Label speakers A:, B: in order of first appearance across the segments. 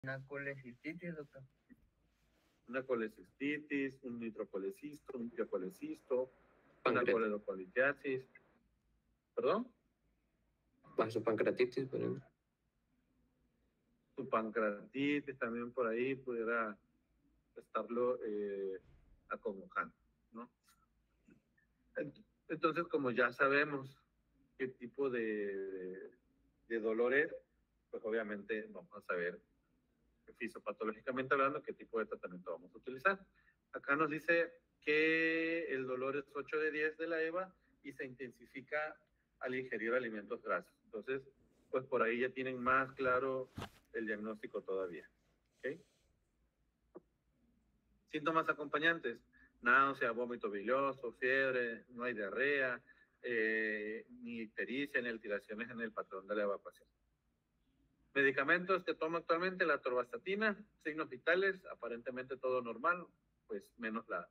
A: Una colecistitis, doctor.
B: Una colecistitis, un nitrocolecisto, un piocolecisto, una coledocolitiasis. ¿Perdón?
C: Su pancreatitis, por ejemplo.
B: Su pancreatitis también por ahí pudiera estarlo acongojando, ¿no? Entonces, como ya sabemos qué tipo de dolor es, pues obviamente vamos a saber fisiopatológicamente hablando qué tipo de tratamiento vamos a utilizar. Acá nos dice que el dolor es 8 de 10 de la EVA y se intensifica al ingerir alimentos grasos. Entonces, pues por ahí ya tienen más claro el diagnóstico todavía. ¿Okay? Síntomas acompañantes: náusea, vómito bilioso, fiebre, no hay diarrea, ni ictericia, ni alteraciones en el patrón de la evacuación. Medicamentos que tomo actualmente: la atorvastatina. Signos vitales: aparentemente todo normal, pues menos la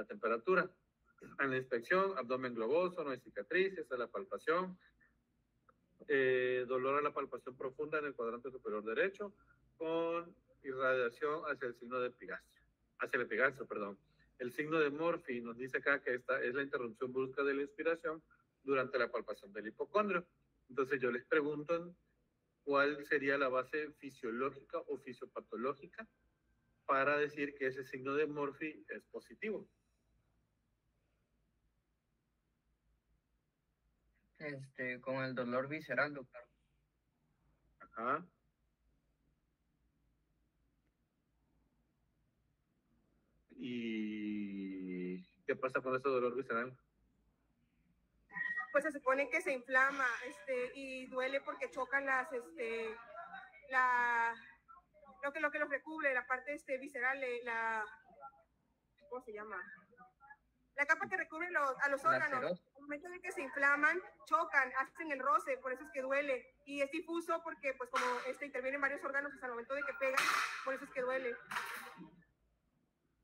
B: temperatura. En la inspección: abdomen globoso, no hay cicatrices. A la palpación, dolor a la palpación profunda en el cuadrante superior derecho, con irradiación hacia el signo de epigastrio, hacia el epigastrio, perdón. El signo de Murphy nos dice acá que esta es la interrupción brusca de la inspiración durante la palpación del hipocondrio. Entonces yo les pregunto cuál sería la base fisiológica o fisiopatológica para decir que ese signo de Murphy es positivo.
A: Con el dolor visceral, doctor.
B: Ajá. ¿Y qué pasa con ese dolor visceral?
D: Pues se supone que se inflama y duele porque chocan lo que los recubre, la parte visceral, ¿cómo se llama? La capa que recubre a los órganos. En el momento en que se inflaman, chocan, hacen el roce, por eso es que duele. Y es difuso porque, pues, como intervienen varios órganos, hasta el momento de que pegan, por eso es que duele.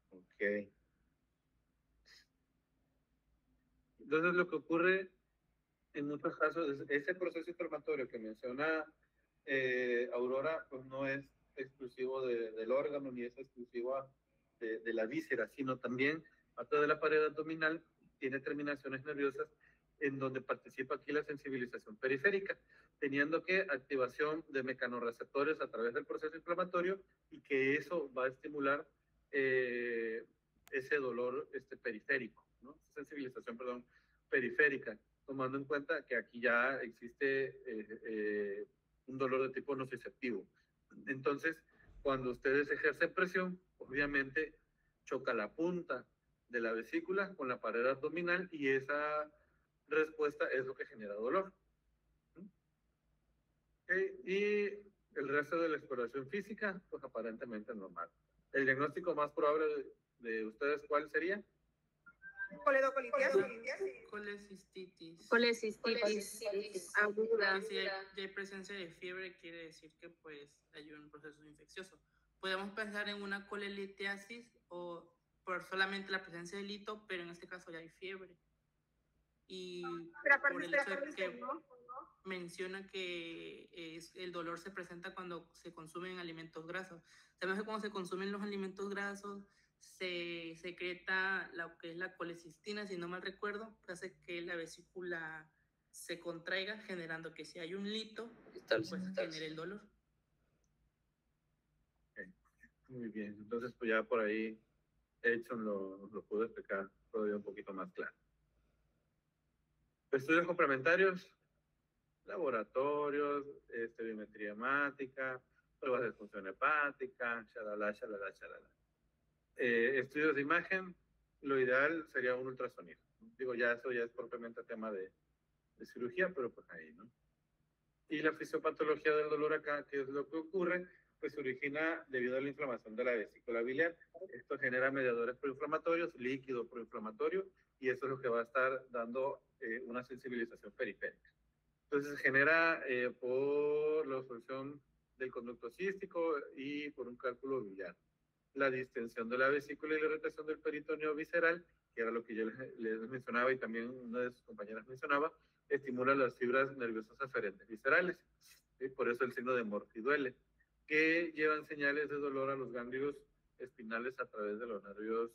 B: Ok. Entonces, lo que ocurre en muchos casos es ese proceso inflamatorio que menciona Aurora, pues no es exclusivo del órgano ni es exclusivo de la víscera, sino también a toda la pared abdominal tiene terminaciones nerviosas en donde participa aquí la sensibilización periférica, teniendo que activación de mecanorreceptores a través del proceso inflamatorio y que eso va a estimular ese dolor periférico, ¿no? Sensibilización, perdón, periférica, tomando en cuenta que aquí ya existe un dolor de tipo nociceptivo. Entonces, cuando ustedes ejercen presión, obviamente choca la punta de la vesícula con la pared abdominal y esa respuesta es lo que genera dolor. Okay. Y el resto de la exploración física, pues aparentemente normal. El diagnóstico más probable de ustedes, ¿cuál sería?
E: Colecistitis.
F: Colecistitis aguda.
E: Si hay presencia de fiebre, quiere decir que pues hay un proceso infeccioso. Podemos pensar en una colelitiasis o por solamente la presencia de lito, pero en este caso ya hay fiebre. Y por el hecho de que menciona que el dolor se presenta cuando se consumen alimentos grasos. Sabemos que cuando se consumen los alimentos grasos se secreta lo que es la colecistina, si no mal recuerdo, que hace que la vesícula se contraiga, generando que si hay un lito, pues genere el dolor.
B: Okay. Muy bien, entonces pues ya por ahí Edson lo pudo explicar todavía un poquito más claro. Estudios complementarios: laboratorios, biometría hemática, pruebas de función hepática, shalala. Estudios de imagen, lo ideal sería un ultrasonido. Digo, ya eso ya es propiamente tema de cirugía, pero pues ahí, ¿no? Y la fisiopatología del dolor acá, ¿qué es lo que ocurre? Pues se origina debido a la inflamación de la vesícula biliar. Esto genera mediadores proinflamatorios, líquido proinflamatorio, y eso es lo que va a estar dando una sensibilización periférica. Entonces se genera por la obstrucción del conducto cístico y por un cálculo biliar. La distensión de la vesícula y la irritación del peritoneo visceral, que era lo que yo les mencionaba y también una de sus compañeras mencionaba, estimula las fibras nerviosas aferentes viscerales. ¿Sí? Por eso el signo de Murphy duele. que llevan señales de dolor a los ganglios espinales a través de los nervios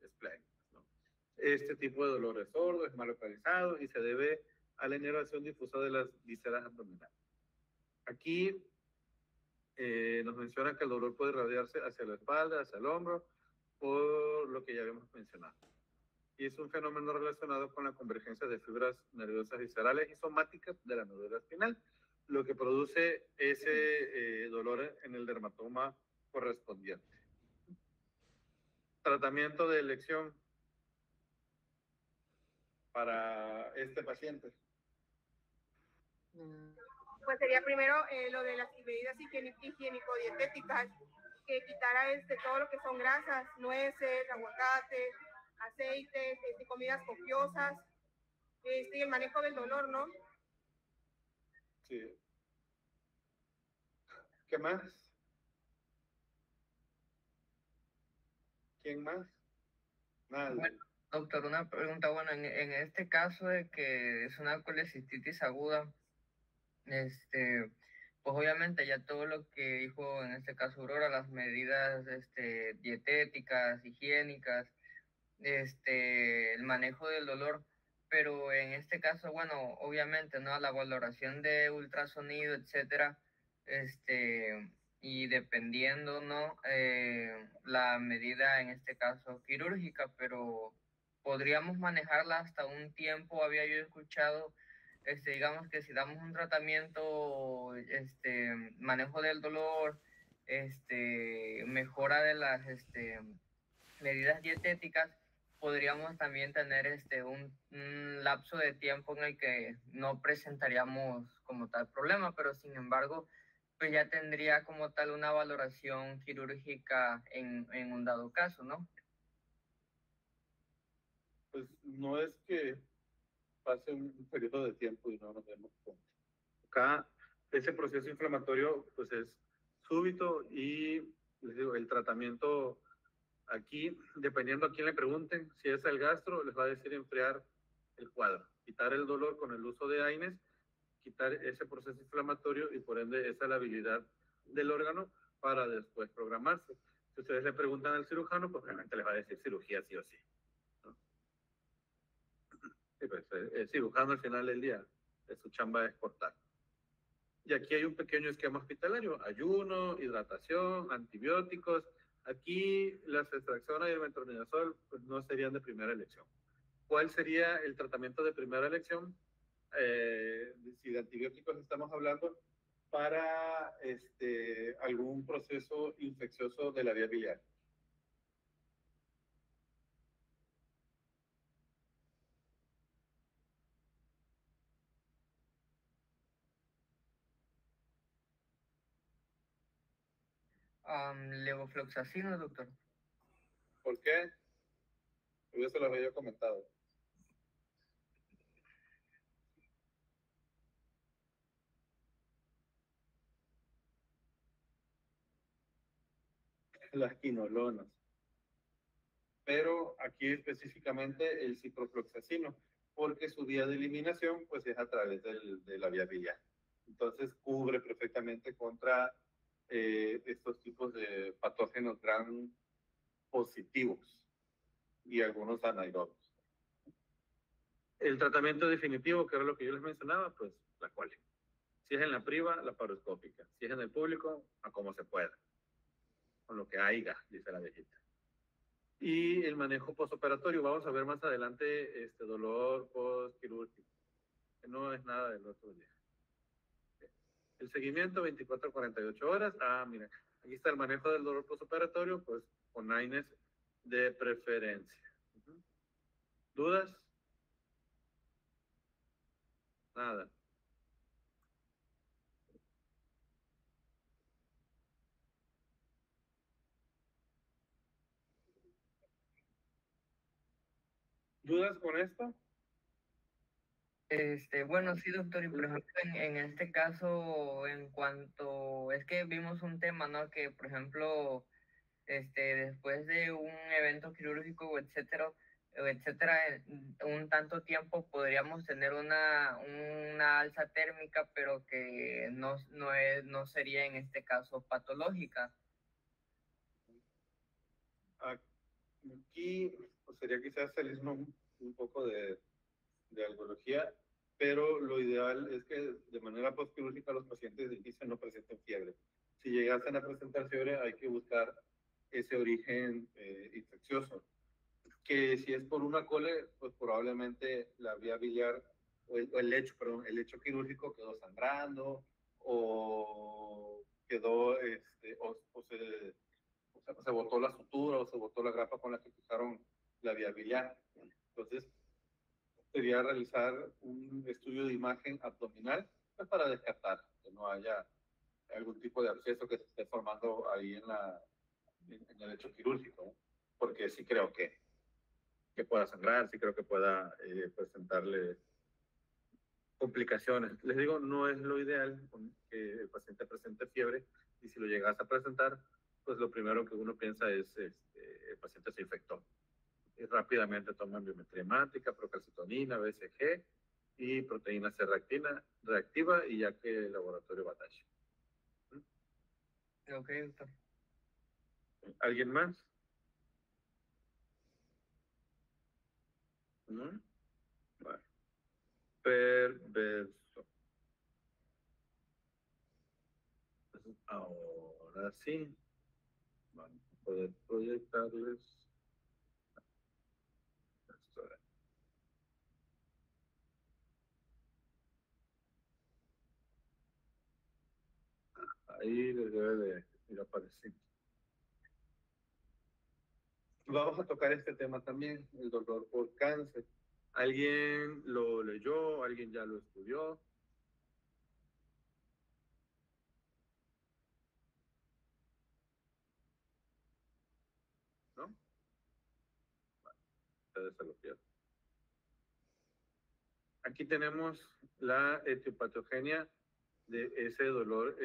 B: esplénicos, ¿no? Este tipo de dolor es sordo, es mal localizado y se debe a la inervación difusa de las vísceras abdominales. Aquí nos menciona que el dolor puede irradiarse hacia la espalda, hacia el hombro, por lo que ya habíamos mencionado. Y es un fenómeno relacionado con la convergencia de fibras nerviosas viscerales y somáticas de la médula espinal, lo que produce ese dolor en el dermatoma correspondiente. Tratamiento de elección para este paciente.
D: Pues sería primero lo de las medidas higiénico-dietéticas, que quitara todo lo que son grasas, nueces, aguacates, aceites, comidas copiosas, y el manejo del dolor, ¿no?
B: Sí. ¿Qué más? ¿Quién más? Nadie.
A: Bueno, doctor, una pregunta. Bueno, en este caso de que es una colecistitis aguda, pues obviamente ya todo lo que dijo en este caso Aurora, las medidas dietéticas, higiénicas, el manejo del dolor, pero en este caso, bueno, obviamente, ¿no? La valoración de ultrasonido, etcétera, y dependiendo, ¿no? La medida, en este caso, quirúrgica, pero podríamos manejarla hasta un tiempo, había yo escuchado, digamos que si damos un tratamiento, manejo del dolor, mejora de las, medidas dietéticas, podríamos también tener un lapso de tiempo en el que no presentaríamos como tal problema, pero sin embargo, pues ya tendría como tal una valoración quirúrgica en un dado caso, ¿no?
B: Pues no es que pase un periodo de tiempo y no nos demos cuenta. Acá ese proceso inflamatorio pues es súbito y les digo, el tratamiento aquí, dependiendo a quién le pregunten, si es el gastro, les va a decir enfriar el cuadro, quitar el dolor con el uso de AINES, quitar ese proceso inflamatorio y por ende esa es la habilidad del órgano para después programarse. Si ustedes le preguntan al cirujano, pues realmente les va a decir cirugía sí o sí, ¿no? Y pues el cirujano al final del día, su chamba es cortar. Y aquí hay un pequeño esquema hospitalario: ayuno, hidratación, antibióticos. Aquí las extracciones y el metronidazol pues, no serían de primera elección. ¿Cuál sería el tratamiento de primera elección? Si de antibióticos estamos hablando, para algún proceso infeccioso de la vía biliar.
A: Levofloxacino, doctor.
B: ¿Por qué? Yo se los había comentado. Las quinolonas. Pero aquí específicamente el ciprofloxacino, porque su vía de eliminación pues es a través de la vía biliar. Entonces cubre perfectamente contra estos tipos de patógenos gram positivos y algunos anaerobios. El tratamiento definitivo, que era lo que yo les mencionaba, pues la cual. Si es en la priva, la paroscópica. Si es en el público, a como se pueda. Con lo que haya, dice la viejita. Y el manejo postoperatorio, vamos a ver más adelante dolor postquirúrgico, que no es nada del otro día. El seguimiento 24 a 48 horas. Mira, aquí está el manejo del dolor postoperatorio, pues con AINES de preferencia. ¿Dudas? Nada. ¿Dudas con esto?
A: Bueno, sí, doctor, y por ejemplo, en este caso, en cuanto, es que vimos un tema, ¿no? Que, por ejemplo, después de un evento quirúrgico, etcétera, etcétera, en un tanto tiempo podríamos tener una alza térmica, pero que no sería en este caso patológica.
B: Aquí pues, sería quizás salirnos un poco de algología, pero lo ideal es que de manera postquirúrgica los pacientes de inicio no presenten fiebre. Si llegasen a presentar fiebre, hay que buscar ese origen infeccioso, que si es por una cole, pues probablemente la vía biliar o el lecho, perdón, el lecho quirúrgico quedó sangrando o quedó, se botó la sutura o se botó la grapa con la que fijaron la vía biliar. Entonces, sería realizar un estudio de imagen abdominal pues, para descartar que no haya algún tipo de absceso que se esté formando ahí en el hecho quirúrgico, ¿no? Porque sí creo que pueda sangrar, sí creo que pueda presentarle complicaciones. Les digo, no es lo ideal que el paciente presente fiebre y si lo llegas a presentar, pues lo primero que uno piensa es el paciente se infectó. Y rápidamente toman biometría hemática, procalcitonina, BCG y proteína C reactiva y ya que el laboratorio batalle.
A: Ok, doctor.
B: ¿Alguien más? ¿No? Vale. Perverso. Entonces, ahora sí, vamos a poder proyectarles esto. Ahí les debe de ir apareciendo. Vamos a tocar este tema también, el dolor por cáncer. ¿Alguien lo leyó? ¿Alguien ya lo estudió? ¿No? Ustedes se lo pierden. Aquí tenemos la etiopatogenia de ese dolor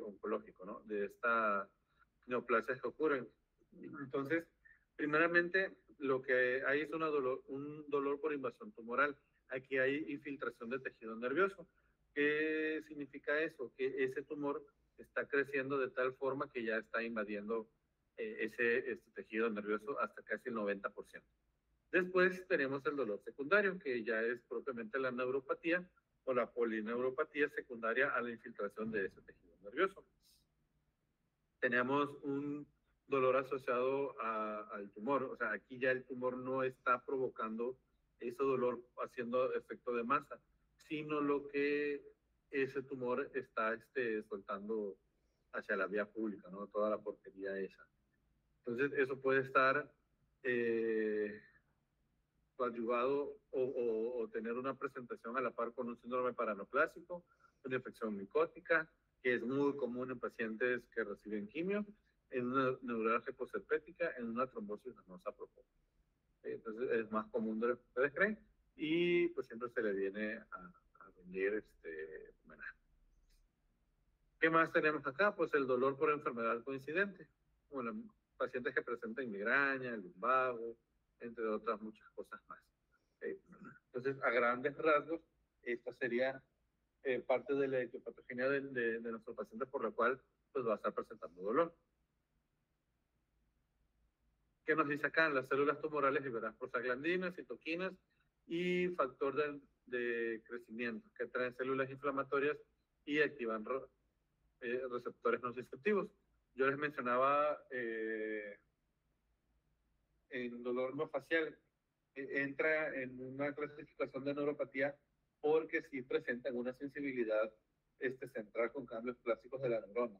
B: oncológico, ¿no? De esta neoplasias que ocurren. Entonces, primeramente, lo que hay es un dolor por invasión tumoral. Aquí hay infiltración de tejido nervioso. ¿Qué significa eso? Que ese tumor está creciendo de tal forma que ya está invadiendo ese tejido nervioso hasta casi el 90%. Después tenemos el dolor secundario, que ya es propiamente la neuropatía o la polineuropatía secundaria a la infiltración de ese tejido nervioso. Tenemos un dolor asociado al tumor, o sea, aquí ya el tumor no está provocando ese dolor haciendo efecto de masa, sino lo que ese tumor está soltando hacia la vía pública, ¿no? Toda la porquería esa. Entonces, eso puede estar coadyuvado o tener una presentación a la par con un síndrome paranoplásico, una infección micótica, que es muy común en pacientes que reciben quimio, en una neuralgia posherpética, en una trombosis venosa profunda. Entonces es más común de lo que ustedes creen y pues siempre se le viene a venir homenaje. ¿Qué más tenemos acá? Pues el dolor por enfermedad coincidente. Bueno, pacientes que presentan migraña, lumbago, entre otras muchas cosas más. Entonces, a grandes rasgos, esta sería parte de la etiopatogenia de nuestro paciente por la cual pues, va a estar presentando dolor. ¿Qué nos dice acá? Las células tumorales liberan prostaglandinas, citoquinas y factor de crecimiento que traen células inflamatorias y activan receptores nociceptivos. Yo les mencionaba en dolor no facial, entra en una clasificación de neuropatía porque sí presentan una sensibilidad central con cambios plásticos de la neurona.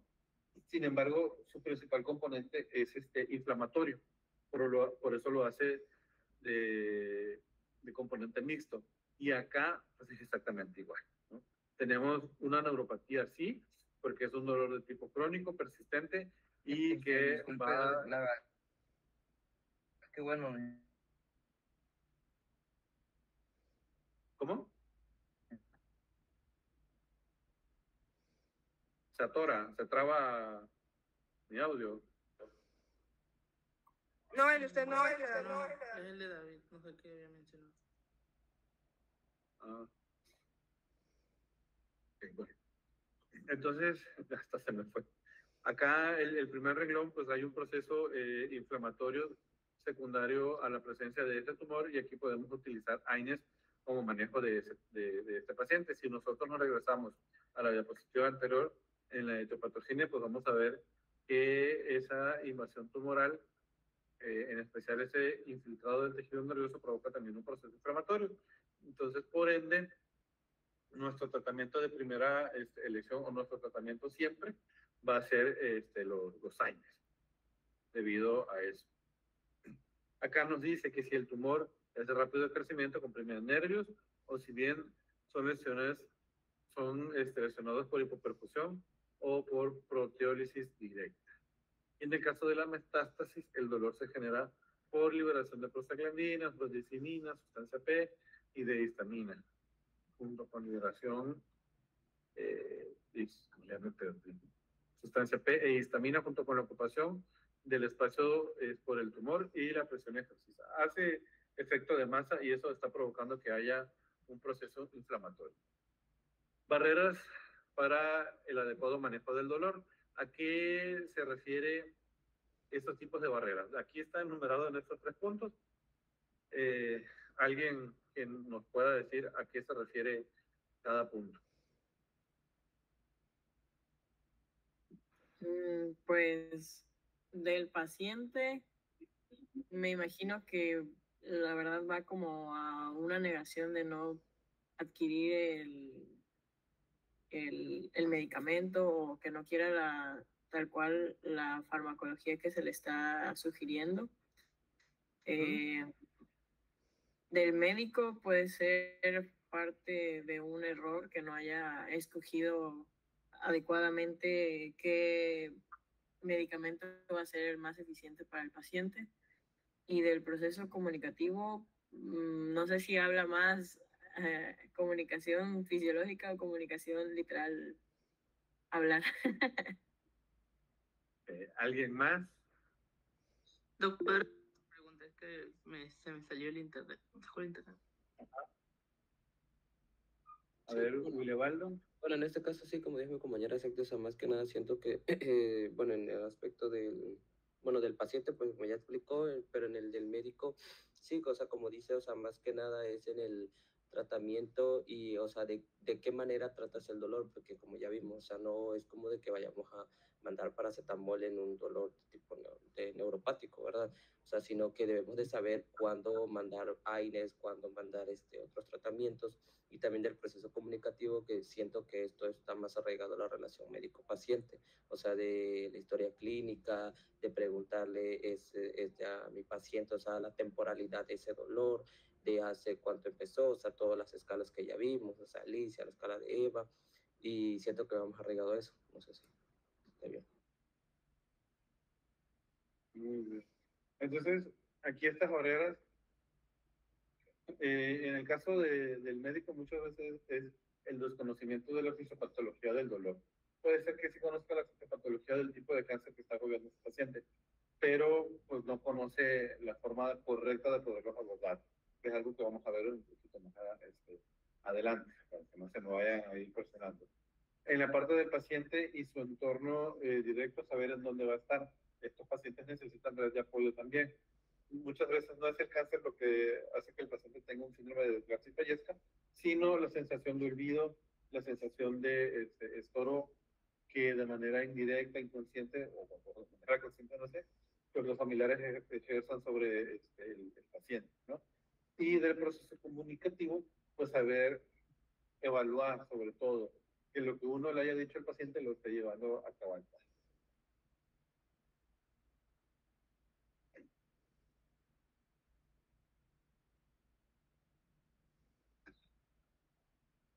B: Sin embargo, su principal componente es inflamatorio, por eso lo hace de componente mixto. Y acá pues, es exactamente igual, ¿no? Tenemos una neuropatía, sí, porque es un dolor de tipo crónico, persistente, y que
A: disculpe,
B: va...
A: Qué bueno.
B: ¿Cómo? Se atora, se traba mi audio.
D: No, el de usted no, el de
E: No,
D: David.
E: es el de David, no sé qué había mencionado.
B: Ah. Ok, bueno. Entonces, hasta se me fue. Acá el primer renglón, pues hay un proceso inflamatorio secundario a la presencia de este tumor y aquí podemos utilizar AINES como manejo de este paciente. Si nosotros nos regresamos a la diapositiva anterior, en la etiopatogenia, pues vamos a ver que esa invasión tumoral, en especial ese infiltrado del tejido nervioso, provoca también un proceso inflamatorio. Entonces, por ende, nuestro tratamiento de primera elección o nuestro tratamiento siempre va a ser los AINES, debido a eso. Acá nos dice que si el tumor es de rápido crecimiento, comprime nervios, o si bien son lesiones, lesionados por hipoperfusión o por proteólisis directa. En el caso de la metástasis, el dolor se genera por liberación de prostaglandinas, proteicina, sustancia P y de histamina, junto con liberación sustancia P e histamina junto con la ocupación del espacio por el tumor y la presión ejercisa. Hace efecto de masa y eso está provocando que haya un proceso inflamatorio. Barreras para el adecuado manejo del dolor. ¿A qué se refiere estos tipos de barreras? Aquí está enumerado en estos 3 puntos. ¿Alguien que nos pueda decir a qué se refiere cada punto?
G: Pues del paciente, me imagino que la verdad va como a una negación de no adquirir el medicamento o que no quiera tal cual la farmacología que se le está sugiriendo. Del médico puede ser parte de un error que no haya escogido adecuadamente qué medicamento va a ser el más eficiente para el paciente. Y del proceso comunicativo, no sé si habla más comunicación fisiológica o comunicación literal, hablar.
B: ¿Alguien más?
E: Doctor, pregunta, es que se me salió el internet.
B: A ver, Willibaldo.
C: Bueno, en este caso sí, como dijo mi compañera, exacto, o sea, más que nada siento que, bueno, en el aspecto del paciente, pues como ya explicó, pero en el del médico, sí, o sea, como dice, o sea, más que nada es en el tratamiento y, o sea, de qué manera tratas el dolor, porque como ya vimos, o sea, no es como de que vayamos a mandar paracetamol en un dolor tipo de neuropático, ¿verdad? O sea, sino que debemos de saber cuándo mandar AINES, cuándo mandar otros tratamientos, y también del proceso comunicativo, que siento que esto está más arraigado a la relación médico-paciente, o sea, de la historia clínica, de preguntarle a mi paciente, o sea, la temporalidad de ese dolor, de hace cuánto empezó, o sea, todas las escalas que ya vimos, o sea, Alicia, la escala de Eva, y siento que vamos arraigado a eso, no sé si está bien.
B: Muy bien. Entonces, aquí estas barreras, en el caso del médico muchas veces es el desconocimiento de la fisiopatología del dolor. Puede ser que sí conozca la fisiopatología del tipo de cáncer que está agobiando a este paciente, pero pues no conoce la forma correcta de poderlo abordar, que es algo que vamos a ver un poquito más adelante, para que no se me vaya a ir presionando. En la parte del paciente y su entorno directo, saber en dónde va a estar. Estos pacientes necesitan red de apoyo también. Muchas veces no es el cáncer lo que hace que el paciente tenga un síndrome de desgaste y fallezca, sino la sensación de olvido, la sensación de estoro que de manera indirecta, inconsciente o de manera consciente, no sé, pues los familiares ejerzan sobre el paciente, ¿no? Y del proceso comunicativo, pues saber evaluar sobre todo que lo que uno le haya dicho al paciente lo esté llevando a cabalidad.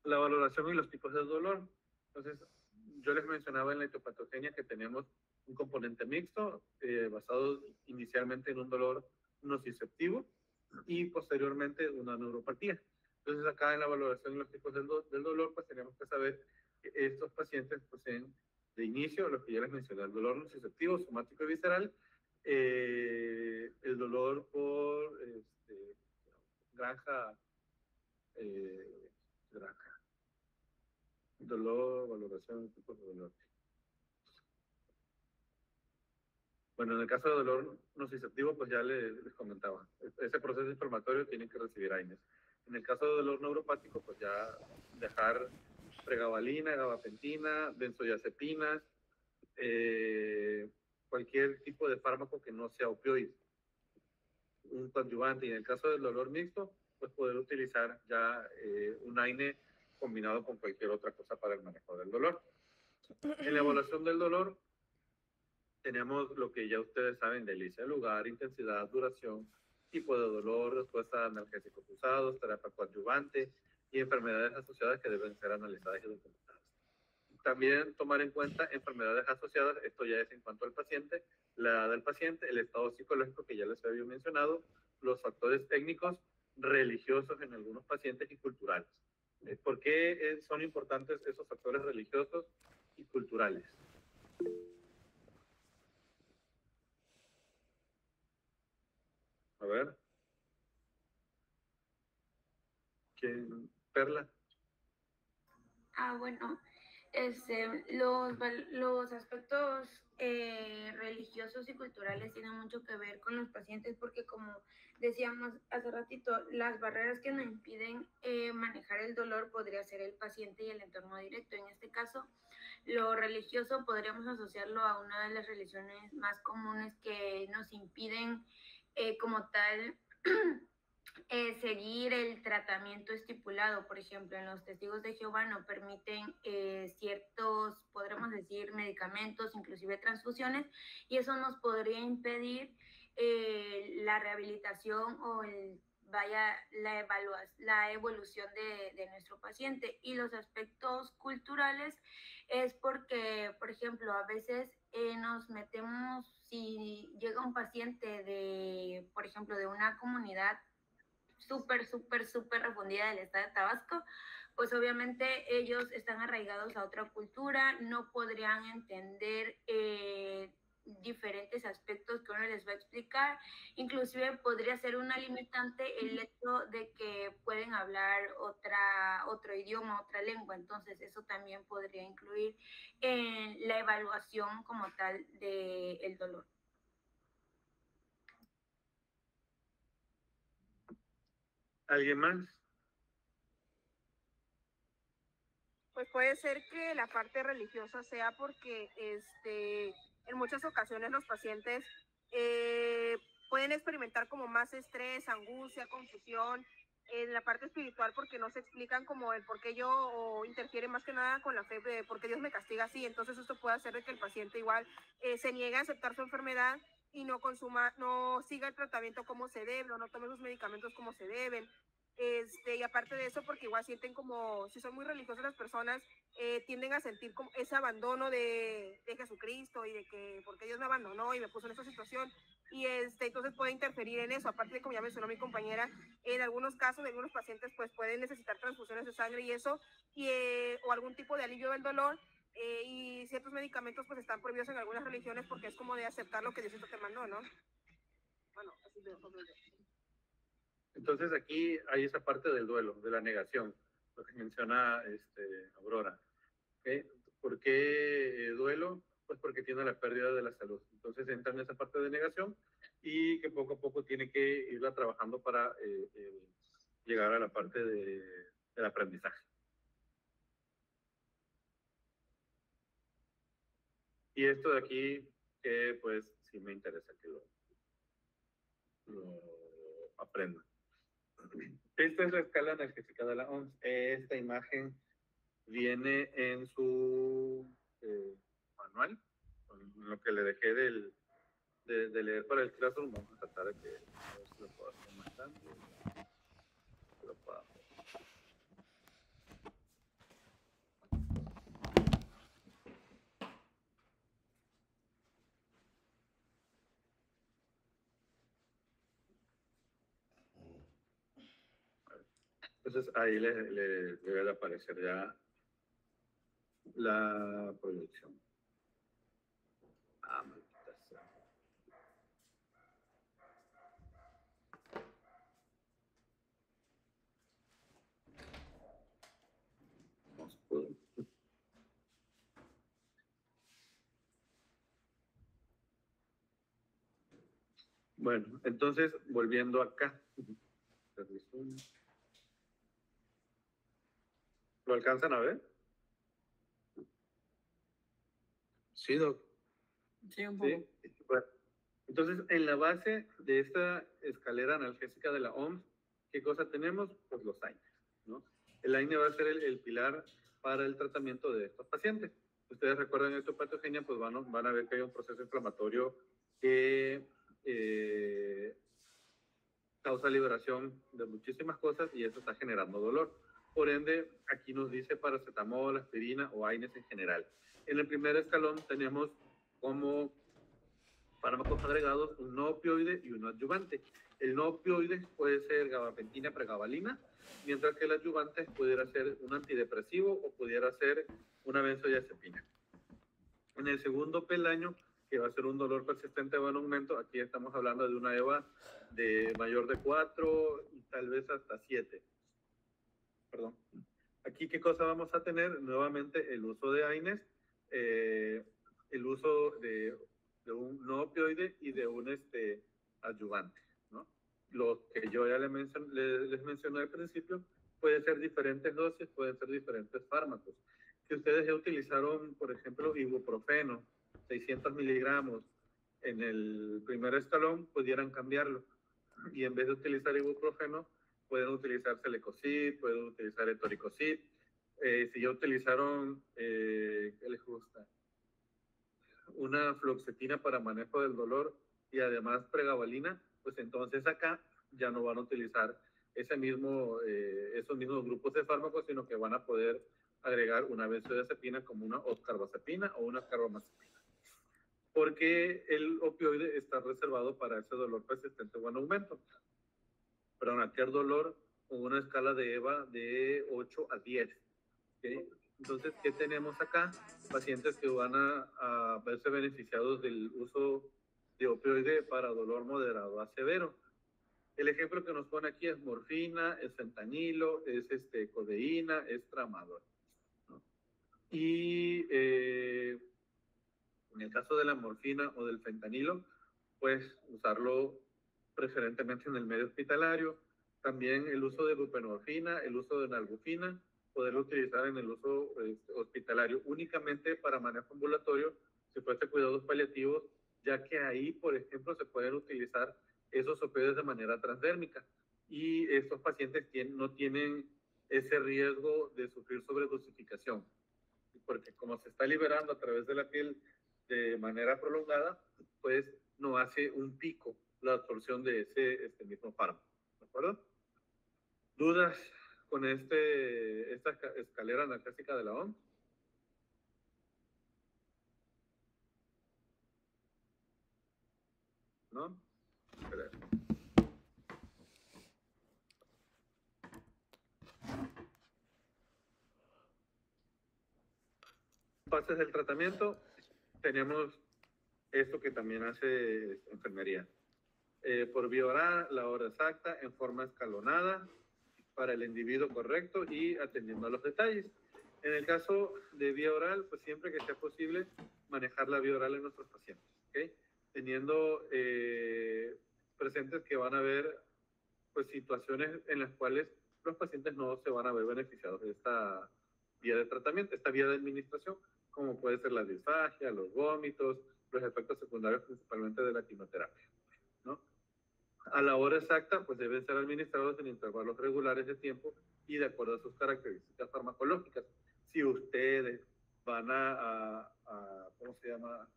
B: La valoración y los tipos de dolor. Entonces, yo les mencionaba en la etiopatogenia que tenemos un componente mixto basado inicialmente en un dolor nociceptivo y posteriormente una neuropatía. Entonces, acá en la valoración y los tipos del dolor, pues tenemos que saber que estos pacientes poseen de inicio lo que ya les mencioné, el dolor nociceptivo, somático y visceral, el dolor por granja, dolor, valoración, tipo de dolor. Bueno, en el caso de dolor nociceptivo, pues ya les comentaba, ese proceso inflamatorio tiene que recibir AINES. En el caso de dolor neuropático, pues ya dejar pregabalina, gabapentina, benzodiazepinas, cualquier tipo de fármaco que no sea opioide, un coadyuvante. Y en el caso del dolor mixto, pues poder utilizar ya un AINE combinado con cualquier otra cosa para el manejo del dolor. En la evaluación del dolor, tenemos lo que ya ustedes saben de inicio de lugar, intensidad, duración, tipo de dolor, respuesta a analgésicos usados, terapia coadyuvante y enfermedades asociadas que deben ser analizadas y documentadas. También tomar en cuenta enfermedades asociadas, esto ya es en cuanto al paciente, la edad del paciente, el estado psicológico que ya les había mencionado, los factores técnicos, religiosos en algunos pacientes y culturales. ¿Por qué son importantes esos factores religiosos y culturales? A ver. ¿Quién? Perla.
F: Bueno, los aspectos religiosos y culturales tienen mucho que ver con los pacientes porque como decíamos hace ratito, las barreras que nos impiden manejar el dolor podría ser el paciente y el entorno directo. En este caso, lo religioso podríamos asociarlo a una de las religiones más comunes que nos impiden como tal seguir el tratamiento estipulado. Por ejemplo, en los testigos de Jehová no permiten ciertos, podríamos decir, medicamentos, inclusive transfusiones, y eso nos podría impedir la rehabilitación o la evolución de nuestro paciente. Y los aspectos culturales es porque, por ejemplo, a veces nos metemos, si llega un paciente de, por ejemplo, de una comunidad súper refundida del estado de Tabasco, pues obviamente ellos están arraigados a otra cultura, no podrían entender diferentes aspectos que uno les va a explicar, inclusive podría ser una limitante el hecho de que pueden hablar otro idioma, otra lengua, entonces eso también podría incluir en la evaluación como tal del dolor.
B: ¿Alguien más?
D: Pues puede ser que la parte religiosa sea porque en muchas ocasiones los pacientes pueden experimentar como más estrés, angustia, confusión en la parte espiritual porque no se explican como el por qué yo o interfiere más que nada con la fe de por qué Dios me castiga así. Entonces esto puede hacer de que el paciente igual se niegue a aceptar su enfermedad y no siga el tratamiento como se debe o no tome sus medicamentos como se deben. Y aparte de eso, porque igual sienten como, si son muy religiosas las personas, tienden a sentir como ese abandono de Jesucristo y de que porque Dios me abandonó y me puso en esa situación. Y entonces puede interferir en eso. Aparte de, como ya mencionó mi compañera, en algunos casos, de algunos pacientes pues pueden necesitar transfusiones de sangre y eso, o algún tipo de alivio del dolor. Y ciertos medicamentos pues están prohibidos en algunas religiones porque es como de aceptar lo que Diosito te mandó, ¿no? Bueno, así de
B: Entonces aquí hay esa parte del duelo, de la negación, lo que menciona Aurora. ¿Okay? ¿Por qué duelo? Pues porque tiene la pérdida de la salud. Entonces entra en esa parte de negación y que poco a poco tiene que irla trabajando para llegar a la parte del aprendizaje. Y esto de aquí, que pues sí me interesa que lo aprendan. Esta es la escala analgésica de la OMS. Esta imagen viene en su manual, con lo que le dejé de leer para el Classroom. Vamos a tratar de que a ver si lo puedo hacer más grande. Lo puedo hacer. Entonces ahí le debe de aparecer ya la proyección. Maldita sea. Bueno, entonces, volviendo acá. ¿Lo alcanzan a ver?
C: Sí, doc.
G: Sí, un poco.
B: Sí. Bueno, entonces, en la base de esta escalera analgésica de la OMS, ¿qué cosa tenemos? Pues los AINES, ¿no? El AINE va a ser el pilar para el tratamiento de estos pacientes. Ustedes recuerdan esto, patogenia, pues van a ver que hay un proceso inflamatorio que causa liberación de muchísimas cosas y eso está generando dolor. Por ende, aquí nos dice paracetamol, aspirina o AINES en general. En el primer escalón tenemos como fármacos agregados un no opioide y un adyuvante. El no opioide puede ser gabapentina, pregabalina, mientras que el adyuvante pudiera ser un antidepresivo o pudiera ser una benzodiazepina. En el segundo peldaño, que va a ser un dolor persistente o en aumento, aquí estamos hablando de una EVA de mayor de 4 y tal vez hasta 7. Perdón. Aquí, ¿qué cosa vamos a tener? Nuevamente, el uso de AINES, el uso de un no opioide y de un adyuvante, ¿no? Los que yo ya les mencioné al principio, pueden ser diferentes dosis, pueden ser diferentes fármacos. Si ustedes ya utilizaron, por ejemplo, ibuprofeno, 600 miligramos en el primer escalón, pudieran cambiarlo. Y en vez de utilizar ibuprofeno, pueden utilizar Celecoxib, pueden utilizar Etoricoxib. Si ya utilizaron, ¿qué les gusta? Una fluoxetina para manejo del dolor y además pregabalina, pues entonces acá ya no van a utilizar esos mismos grupos de fármacos, sino que van a poder agregar una benzodiazepina como una oscarbazepina o una carbamazepina. Porque el opioide está reservado para ese dolor persistente o en aumento. Para cualquier dolor con una escala de EVA de 8 a 10. ¿Okay? Entonces, ¿qué tenemos acá? Pacientes que van a verse beneficiados del uso de opioide para dolor moderado a severo. El ejemplo que nos pone aquí es morfina, es fentanilo, es codeína, es tramadol, ¿no? Y en el caso de la morfina o del fentanilo, pues usarlo preferentemente en el medio hospitalario. También el uso de buprenorfina, el uso de nalbuphina, poderlo utilizar en el uso hospitalario únicamente para manejo ambulatorio, si fuese cuidados paliativos, ya que ahí, por ejemplo, se pueden utilizar esos opioides de manera transdérmica y estos pacientes no tienen ese riesgo de sufrir sobredosificación, porque como se está liberando a través de la piel de manera prolongada, pues no hace un pico la absorción de ese mismo fármaco, ¿de acuerdo? ¿Dudas con esta escalera analgésica de la OMS? ¿No? Fases del tratamiento, tenemos esto que también hace enfermería. Por vía oral, la hora exacta, en forma escalonada, para el individuo correcto y atendiendo a los detalles. En el caso de vía oral, pues siempre que sea posible manejar la vía oral en nuestros pacientes, ¿okay? Teniendo presentes que van a haber pues situaciones en las cuales los pacientes no se van a ver beneficiados de esta vía de tratamiento, esta vía de administración, como puede ser la disfagia, los vómitos, los efectos secundarios principalmente de la quimioterapia, ¿no? A la hora exacta, pues deben ser administrados en intervalos regulares de tiempo y de acuerdo a sus características farmacológicas. Si ustedes van ¿cómo se llama?,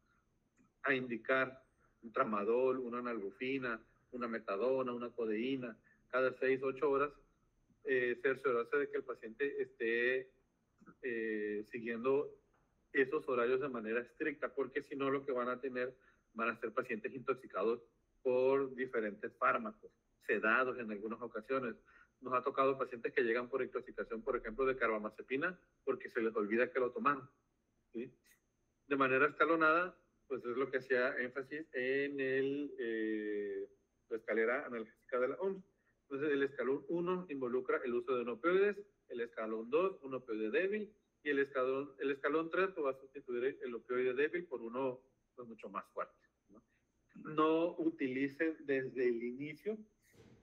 B: a indicar un tramadol, una nalbuphina, una metadona, una codeína, cada 6 u 8 horas, cerciorarse de que el paciente esté siguiendo esos horarios de manera estricta, porque si no lo que van a tener van a ser pacientes intoxicados por diferentes fármacos, sedados en algunas ocasiones. Nos ha tocado pacientes que llegan por intoxicación, por ejemplo, de carbamazepina, porque se les olvida que lo tomaron, ¿sí? De manera escalonada, pues es lo que hacía énfasis en la escalera analgésica de la OMS. Entonces, el escalón 1 involucra el uso de no opioides, el escalón 2, un opioide débil, y el escalón 3 pues, va a sustituir el opioide débil por uno pues, mucho más fuerte, ¿no? no utilicen desde el inicio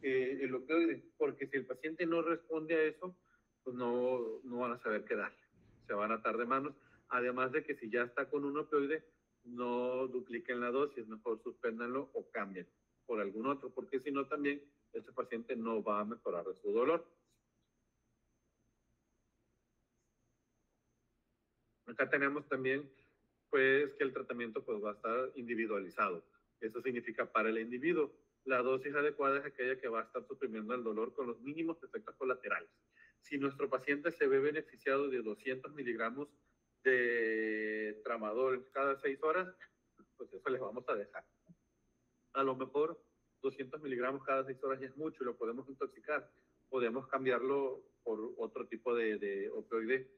B: el opioide, porque si el paciente no responde a eso, pues no van a saber qué darle, se van a atar de manos, además de que si ya está con un opioide, no dupliquen la dosis, mejor suspéndanlo o cambien por algún otro, porque si no también ese paciente no va a mejorar de su dolor. Acá tenemos también pues que el tratamiento pues va a estar individualizado. Eso significa para el individuo, la dosis adecuada es aquella que va a estar suprimiendo el dolor con los mínimos efectos colaterales. Si nuestro paciente se ve beneficiado de 200 miligramos de tramadol cada 6 horas, pues eso les vamos a dejar. A lo mejor 200 miligramos cada 6 horas ya es mucho y lo podemos intoxicar. Podemos cambiarlo por otro tipo de opioide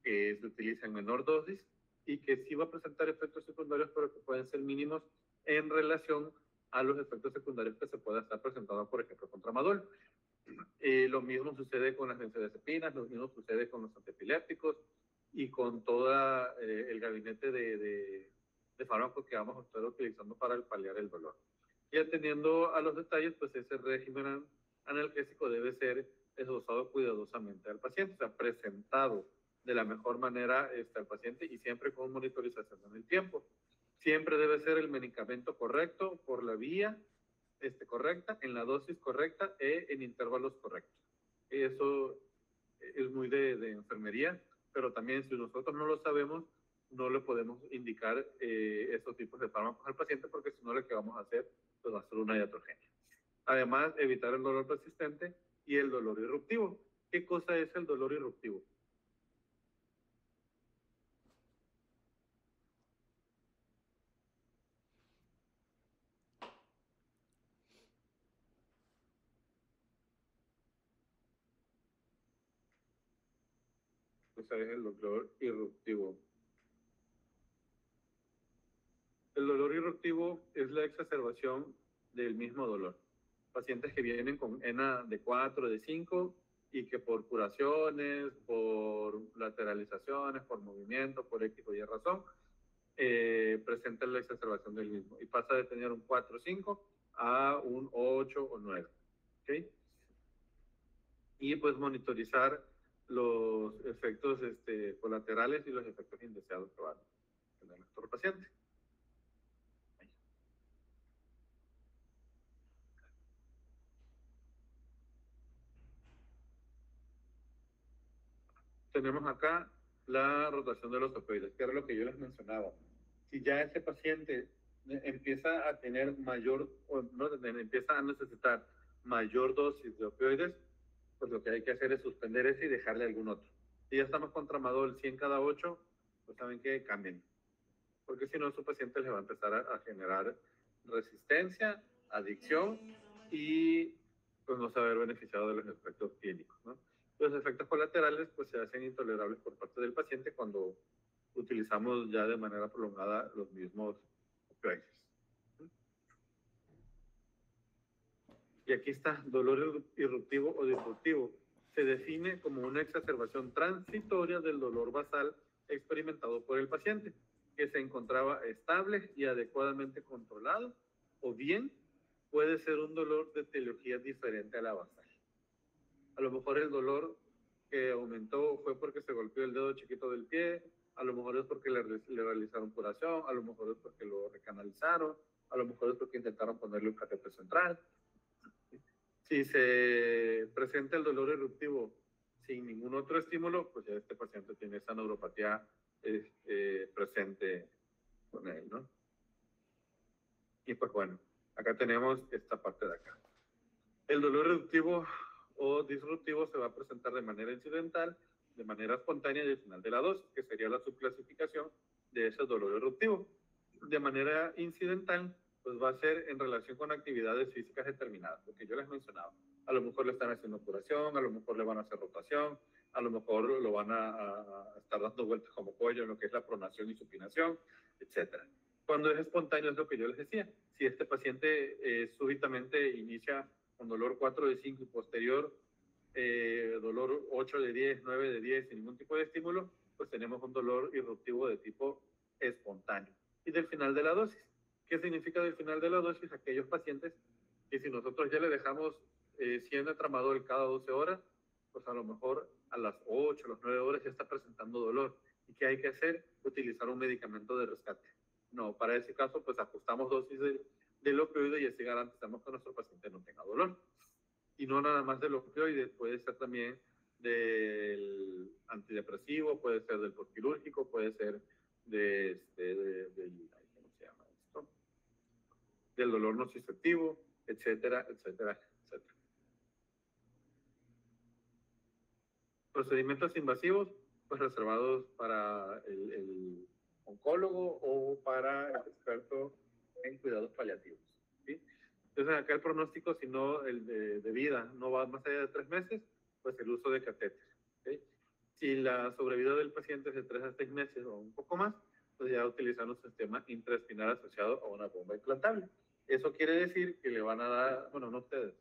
B: que se utiliza en menor dosis y que sí va a presentar efectos secundarios, pero que pueden ser mínimos en relación a los efectos secundarios que se pueda estar presentando, por ejemplo, con tramadol. Lo mismo sucede con las benzodiazepinas, lo mismo sucede con los antiepilépticos y con todo el gabinete de fármacos que vamos a estar utilizando para paliar el dolor. Y atendiendo a los detalles, pues ese régimen analgésico debe ser esbozado cuidadosamente al paciente, o sea, presentado de la mejor manera al paciente y siempre con monitorización en el tiempo. Siempre debe ser el medicamento correcto, por la vía correcta, en la dosis correcta en intervalos correctos. Eso es muy de enfermería, pero también si nosotros no lo sabemos, no le podemos indicar esos tipos de fármacos al paciente, porque si no, lo que vamos a hacer pues va a ser una iatrogenia. Además, evitar el dolor persistente y el dolor irruptivo. ¿Qué cosa es el dolor irruptivo? Pues es el dolor irruptivo. El dolor irruptivo es la exacerbación del mismo dolor. Pacientes que vienen con ENA de 4, de 5 y que por curaciones, por lateralizaciones, por movimiento, por X o Y razón, presentan la exacerbación del mismo y pasa de tener un 4 o 5 a un 8 o 9. ¿Okay? Y pues monitorizar los efectos colaterales y los efectos indeseados que van a tener nuestro paciente. Tenemos acá la rotación de los opioides, que era lo que yo les mencionaba. Si ya ese paciente empieza a tener mayor, o no, empieza a necesitar mayor dosis de opioides, pues lo que hay que hacer es suspender ese y dejarle algún otro. Si ya estamos con tramadol 100 cada 8, pues saben que cambien. Porque si no, su paciente le va a empezar a generar resistencia, adicción y pues no se va a ver beneficiado de los efectos clínicos, ¿no? Los efectos colaterales pues se hacen intolerables por parte del paciente cuando utilizamos ya de manera prolongada los mismos opioides. Y aquí está, dolor irruptivo o disruptivo. Se define como una exacerbación transitoria del dolor basal experimentado por el paciente, que se encontraba estable y adecuadamente controlado, o bien puede ser un dolor de etiología diferente a la basal. A lo mejor el dolor que aumentó fue porque se golpeó el dedo chiquito del pie, a lo mejor es porque le realizaron curación, a lo mejor es porque lo recanalizaron, a lo mejor es porque intentaron ponerle un catéter central. Si se presenta el dolor eruptivo sin ningún otro estímulo, pues ya este paciente tiene esa neuropatía presente con él, ¿no? Y pues bueno, acá tenemos esta parte de acá. El dolor eruptivo o disruptivo se va a presentar de manera incidental, de manera espontánea y al final de la dosis, que sería la subclasificación de ese dolor eruptivo. De manera incidental, pues va a ser en relación con actividades físicas determinadas, lo que yo les mencionaba. A lo mejor le están haciendo curación, a lo mejor le van a hacer rotación, a lo mejor lo van a estar dando vueltas como pollo en lo que es la pronación y supinación, etc. Cuando es espontáneo es lo que yo les decía. Si este paciente súbitamente inicia con dolor 4 de 5 y posterior dolor 8 de 10, 9 de 10 sin ningún tipo de estímulo, pues tenemos un dolor irruptivo de tipo espontáneo. Y del final de la dosis, ¿Qué significa del final de la dosis? Aquellos pacientes que si nosotros ya le dejamos 100 de tramadol cada 12 horas, pues a lo mejor a las 8, a las 9 horas ya está presentando dolor. ¿Y qué hay que hacer? Utilizar un medicamento de rescate. No, para ese caso, pues ajustamos dosis del opioide y así garantizamos que nuestro paciente no tenga dolor. Y no nada más del opioide, puede ser también del antidepresivo, puede ser del postquirúrgico, puede ser del ¿cómo se llama esto? Del dolor nociceptivo, etcétera, etcétera, etcétera. Procedimientos invasivos, pues reservados para el oncólogo o para el experto en cuidados paliativos, ¿sí? Entonces acá el pronóstico, si no el de vida, no va más allá de 3 meses, pues el uso de catéter, ¿sí? Si la sobrevida del paciente es de 3 a 6 meses o un poco más, pues ya utilizar un sistema intraespinal asociado a una bomba implantable. Eso quiere decir que le van a dar, bueno, no ustedes,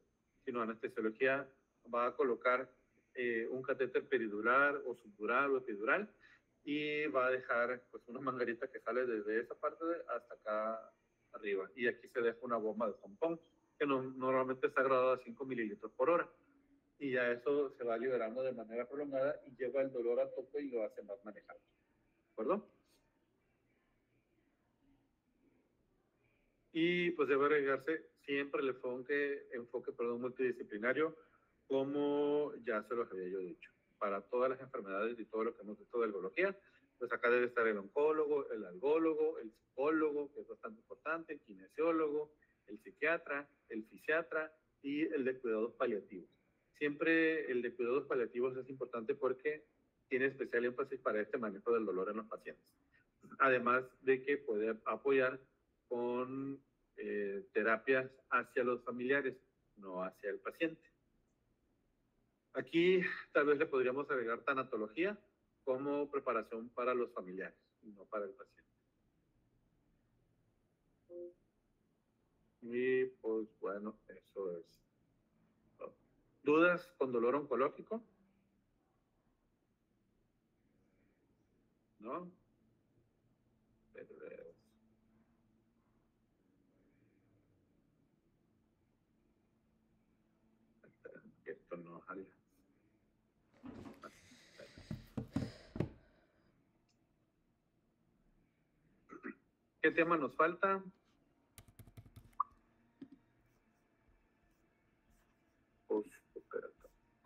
B: sino anestesiología va a colocar un catéter peridural o subdural o epidural y va a dejar pues una manguerita que sale desde esa parte hasta acá arriba, y aquí se deja una bomba de tampón que normalmente está graduada a 5 mililitros por hora, y ya eso se va liberando de manera prolongada y lleva el dolor a tope y lo hace más manejable, ¿de acuerdo? Y pues debe agregarse siempre el enfoque multidisciplinario, como ya se los había yo dicho, para todas las enfermedades y todo lo que hemos visto de algología. Pues acá debe estar el oncólogo, el algólogo, el psicólogo, que es bastante importante, el kinesiólogo, el psiquiatra, el fisiatra y el de cuidados paliativos. Siempre el de cuidados paliativos es importante porque tiene especial énfasis para este manejo del dolor en los pacientes. Además de que puede apoyar con terapias hacia los familiares, no hacia el paciente. Aquí tal vez le podríamos agregar tanatología como preparación para los familiares, no para el paciente. Y pues bueno, eso es. ¿Dudas con dolor oncológico? ¿No? Esto no jala. ¿Qué tema nos falta?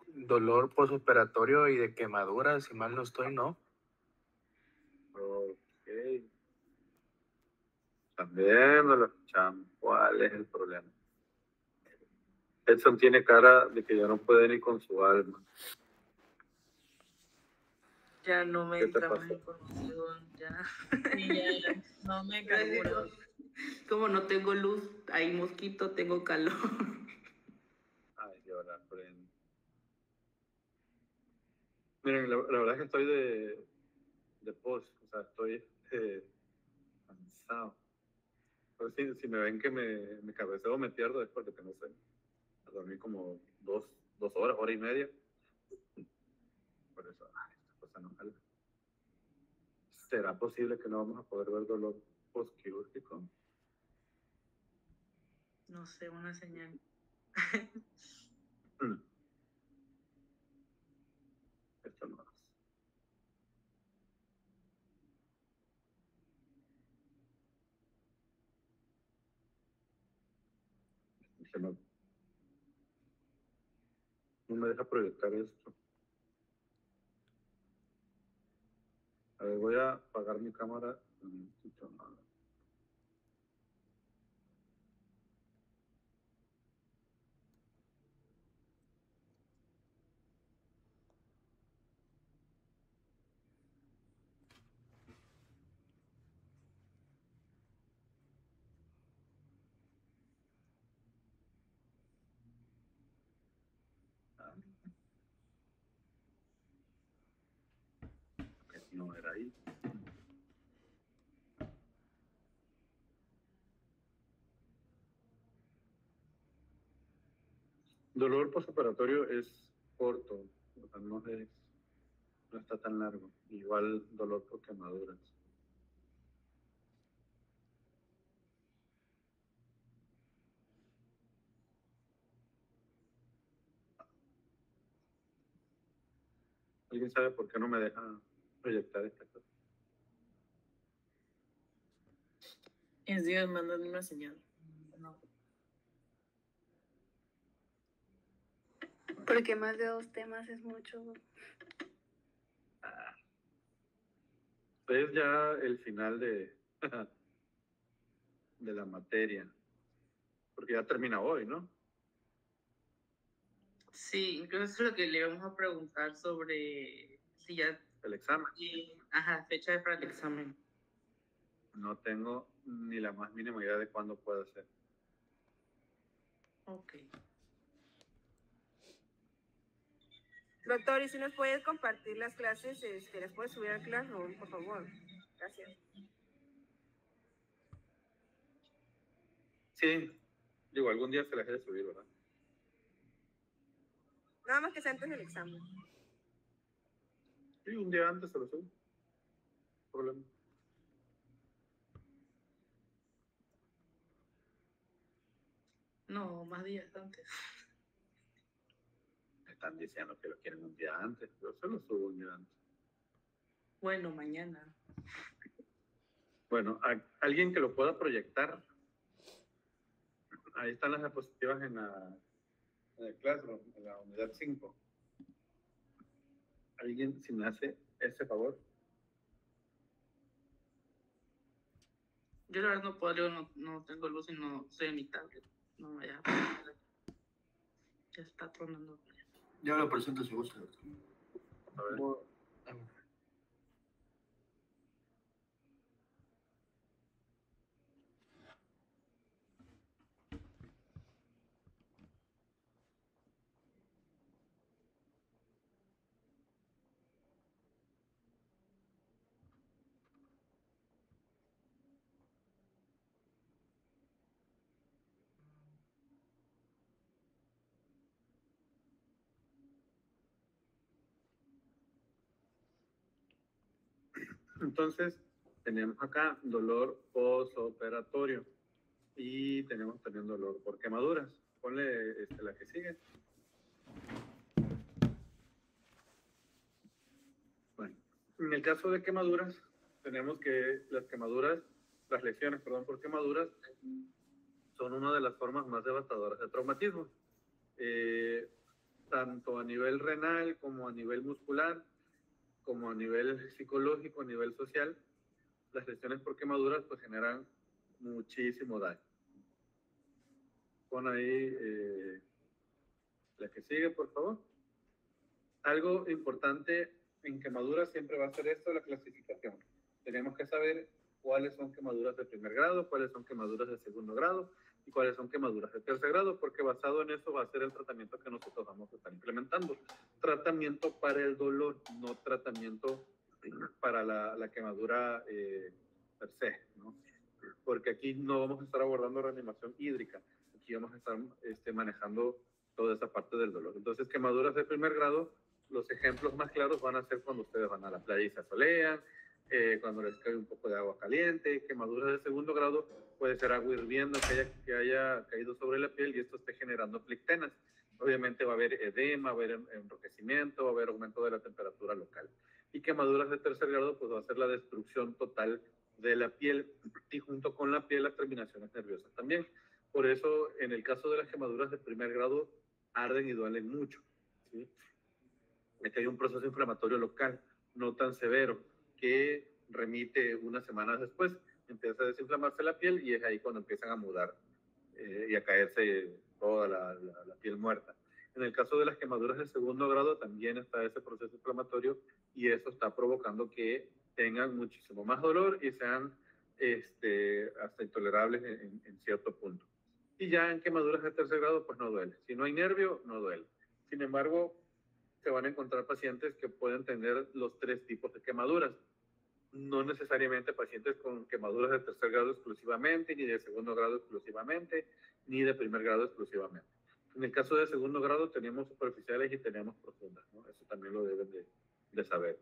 H: Dolor posoperatorio y de quemaduras, si mal no estoy, ¿no?
B: Ok. También no lo escuchamos. ¿Cuál es el problema? Edson tiene cara de que ya no puede ni con su alma.
G: Ya no me
B: ¿Qué te
G: entra más
B: pasó?
G: información, ya. Sí, ya no me carburo.
E: Como no tengo luz, hay mosquito, tengo calor.
B: Ay, Dios, la prendo. Miren, la verdad es que estoy de post, o sea, estoy cansado. Pero si me ven que me cabeceo, me pierdo, es porque no sé. Dormí como dos horas, hora y media. Por eso, esta cosa no jala. ¿Será posible que no vamos a poder ver dolor postquirúrgico?
G: No sé, una señal.
B: Esto no es. No me deja proyectar esto. A ver, voy a apagar mi cámara. No era ahí. Dolor postoperatorio es corto, o sea, no está tan largo. Igual dolor por quemaduras. ¿Alguien sabe por qué no me deja proyectar esta cosa?
G: Es Dios mandando una señal.
E: No.
I: Porque más de 2 temas es mucho.
B: Es ya el final de, de la materia. Porque ya termina hoy, ¿no?
E: Sí, incluso eso es lo que le íbamos a preguntar sobre si ya...
B: El examen.
E: Ajá, fecha para el examen.
B: No tengo ni la más mínima idea de cuándo puede ser.
E: Ok.
D: Doctor, ¿y si nos puedes compartir las clases? ¿Las puedes subir al Classroom, por favor? Gracias.
B: Sí, digo, algún día se las he de subir, ¿verdad?
D: Nada más que sea antes del examen.
B: Sí, un día antes se lo subo. Problema.
E: No, más días antes.
B: Me están diciendo que lo quieren un día antes. Yo se lo subo un día antes.
E: Bueno, mañana.
B: Bueno, alguien que lo pueda proyectar. Ahí están las diapositivas en el Classroom, en la unidad 5. ¿Alguien si me hace ese favor?
E: Yo la verdad no puedo, no tengo luz y no estoy en mi tablet. No, ya está tronando.
H: Yo lo presento si gusta.
B: A ver. Entonces, tenemos acá dolor postoperatorio y tenemos también dolor por quemaduras. Ponle la que sigue. Bueno, en el caso de quemaduras, tenemos que las lesiones, por quemaduras, son una de las formas más devastadoras de traumatismo. Tanto a nivel renal como a nivel muscular, como a nivel psicológico, a nivel social, las lesiones por quemaduras pues generan muchísimo daño. Pon ahí la que sigue, por favor. Algo importante en quemaduras siempre va a ser esto, la clasificación. Tenemos que saber cuáles son quemaduras de primer grado, cuáles son quemaduras de segundo grado y cuáles son quemaduras de tercer grado, porque basado en eso va a ser el tratamiento que nosotros vamos a estar implementando. Tratamiento para el dolor, no tratamiento para la quemadura per se, ¿no? Porque aquí no vamos a estar abordando reanimación hídrica, aquí vamos a estar manejando toda esa parte del dolor. Entonces, quemaduras de primer grado, los ejemplos más claros van a ser cuando ustedes van a la playa y se asolean, cuando les cae un poco de agua caliente. Quemaduras de segundo grado puede ser agua hirviendo que haya caído sobre la piel y esto esté generando plictenas. Obviamente va a haber edema, va a haber enrojecimiento, va a haber aumento de la temperatura local. Y quemaduras de tercer grado, pues va a ser la destrucción total de la piel y junto con la piel las terminaciones nerviosas también. Por eso, en el caso de las quemaduras de primer grado, arden y duelen mucho, ¿sí? Aquí hay un proceso inflamatorio local, no tan severo, que remite unas semanas después. Empieza a desinflamarse la piel y es ahí cuando empiezan a mudar y a caerse toda la piel muerta. En el caso de las quemaduras de segundo grado también está ese proceso inflamatorio y eso está provocando que tengan muchísimo más dolor y sean hasta intolerables en cierto punto. Y ya en quemaduras de tercer grado, pues no duele. Si no hay nervio, no duele. Sin embargo, se van a encontrar pacientes que pueden tener los 3 tipos de quemaduras. No necesariamente pacientes con quemaduras de tercer grado exclusivamente, ni de segundo grado exclusivamente, ni de primer grado exclusivamente. En el caso de segundo grado tenemos superficiales y tenemos profundas, ¿no? Eso también lo deben de saber.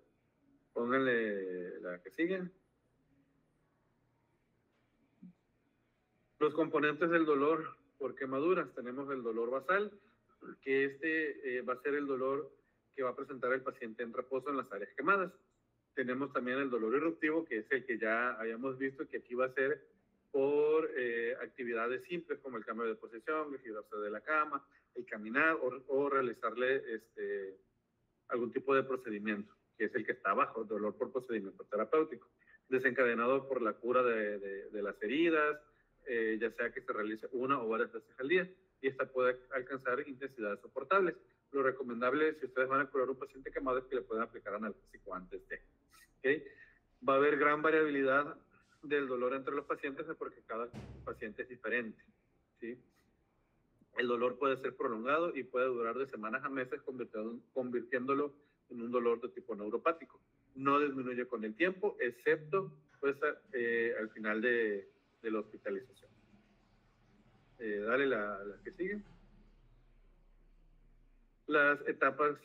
B: Pónganle la que sigue. Los componentes del dolor por quemaduras. Tenemos el dolor basal, que va a ser el dolor que va a presentar el paciente en reposo en las áreas quemadas. Tenemos también el dolor irruptivo, que es el que ya habíamos visto, que aquí va a ser por actividades simples como el cambio de posición, el girarse de la cama, el caminar o realizarle algún tipo de procedimiento, que es el que está abajo, dolor por procedimiento terapéutico, desencadenado por la cura de las heridas, ya sea que se realice una o varias veces al día, y esta puede alcanzar intensidades soportables. Lo recomendable, si ustedes van a curar a un paciente quemado, es que le puedan aplicar analgésico antes de. ¿Okay? Va a haber gran variabilidad del dolor entre los pacientes porque cada paciente es diferente, ¿sí? El dolor puede ser prolongado y puede durar de semanas a meses, convirtiéndolo en un dolor de tipo neuropático. No disminuye con el tiempo, excepto pues, al final de la hospitalización. Dale la que sigue. Las etapas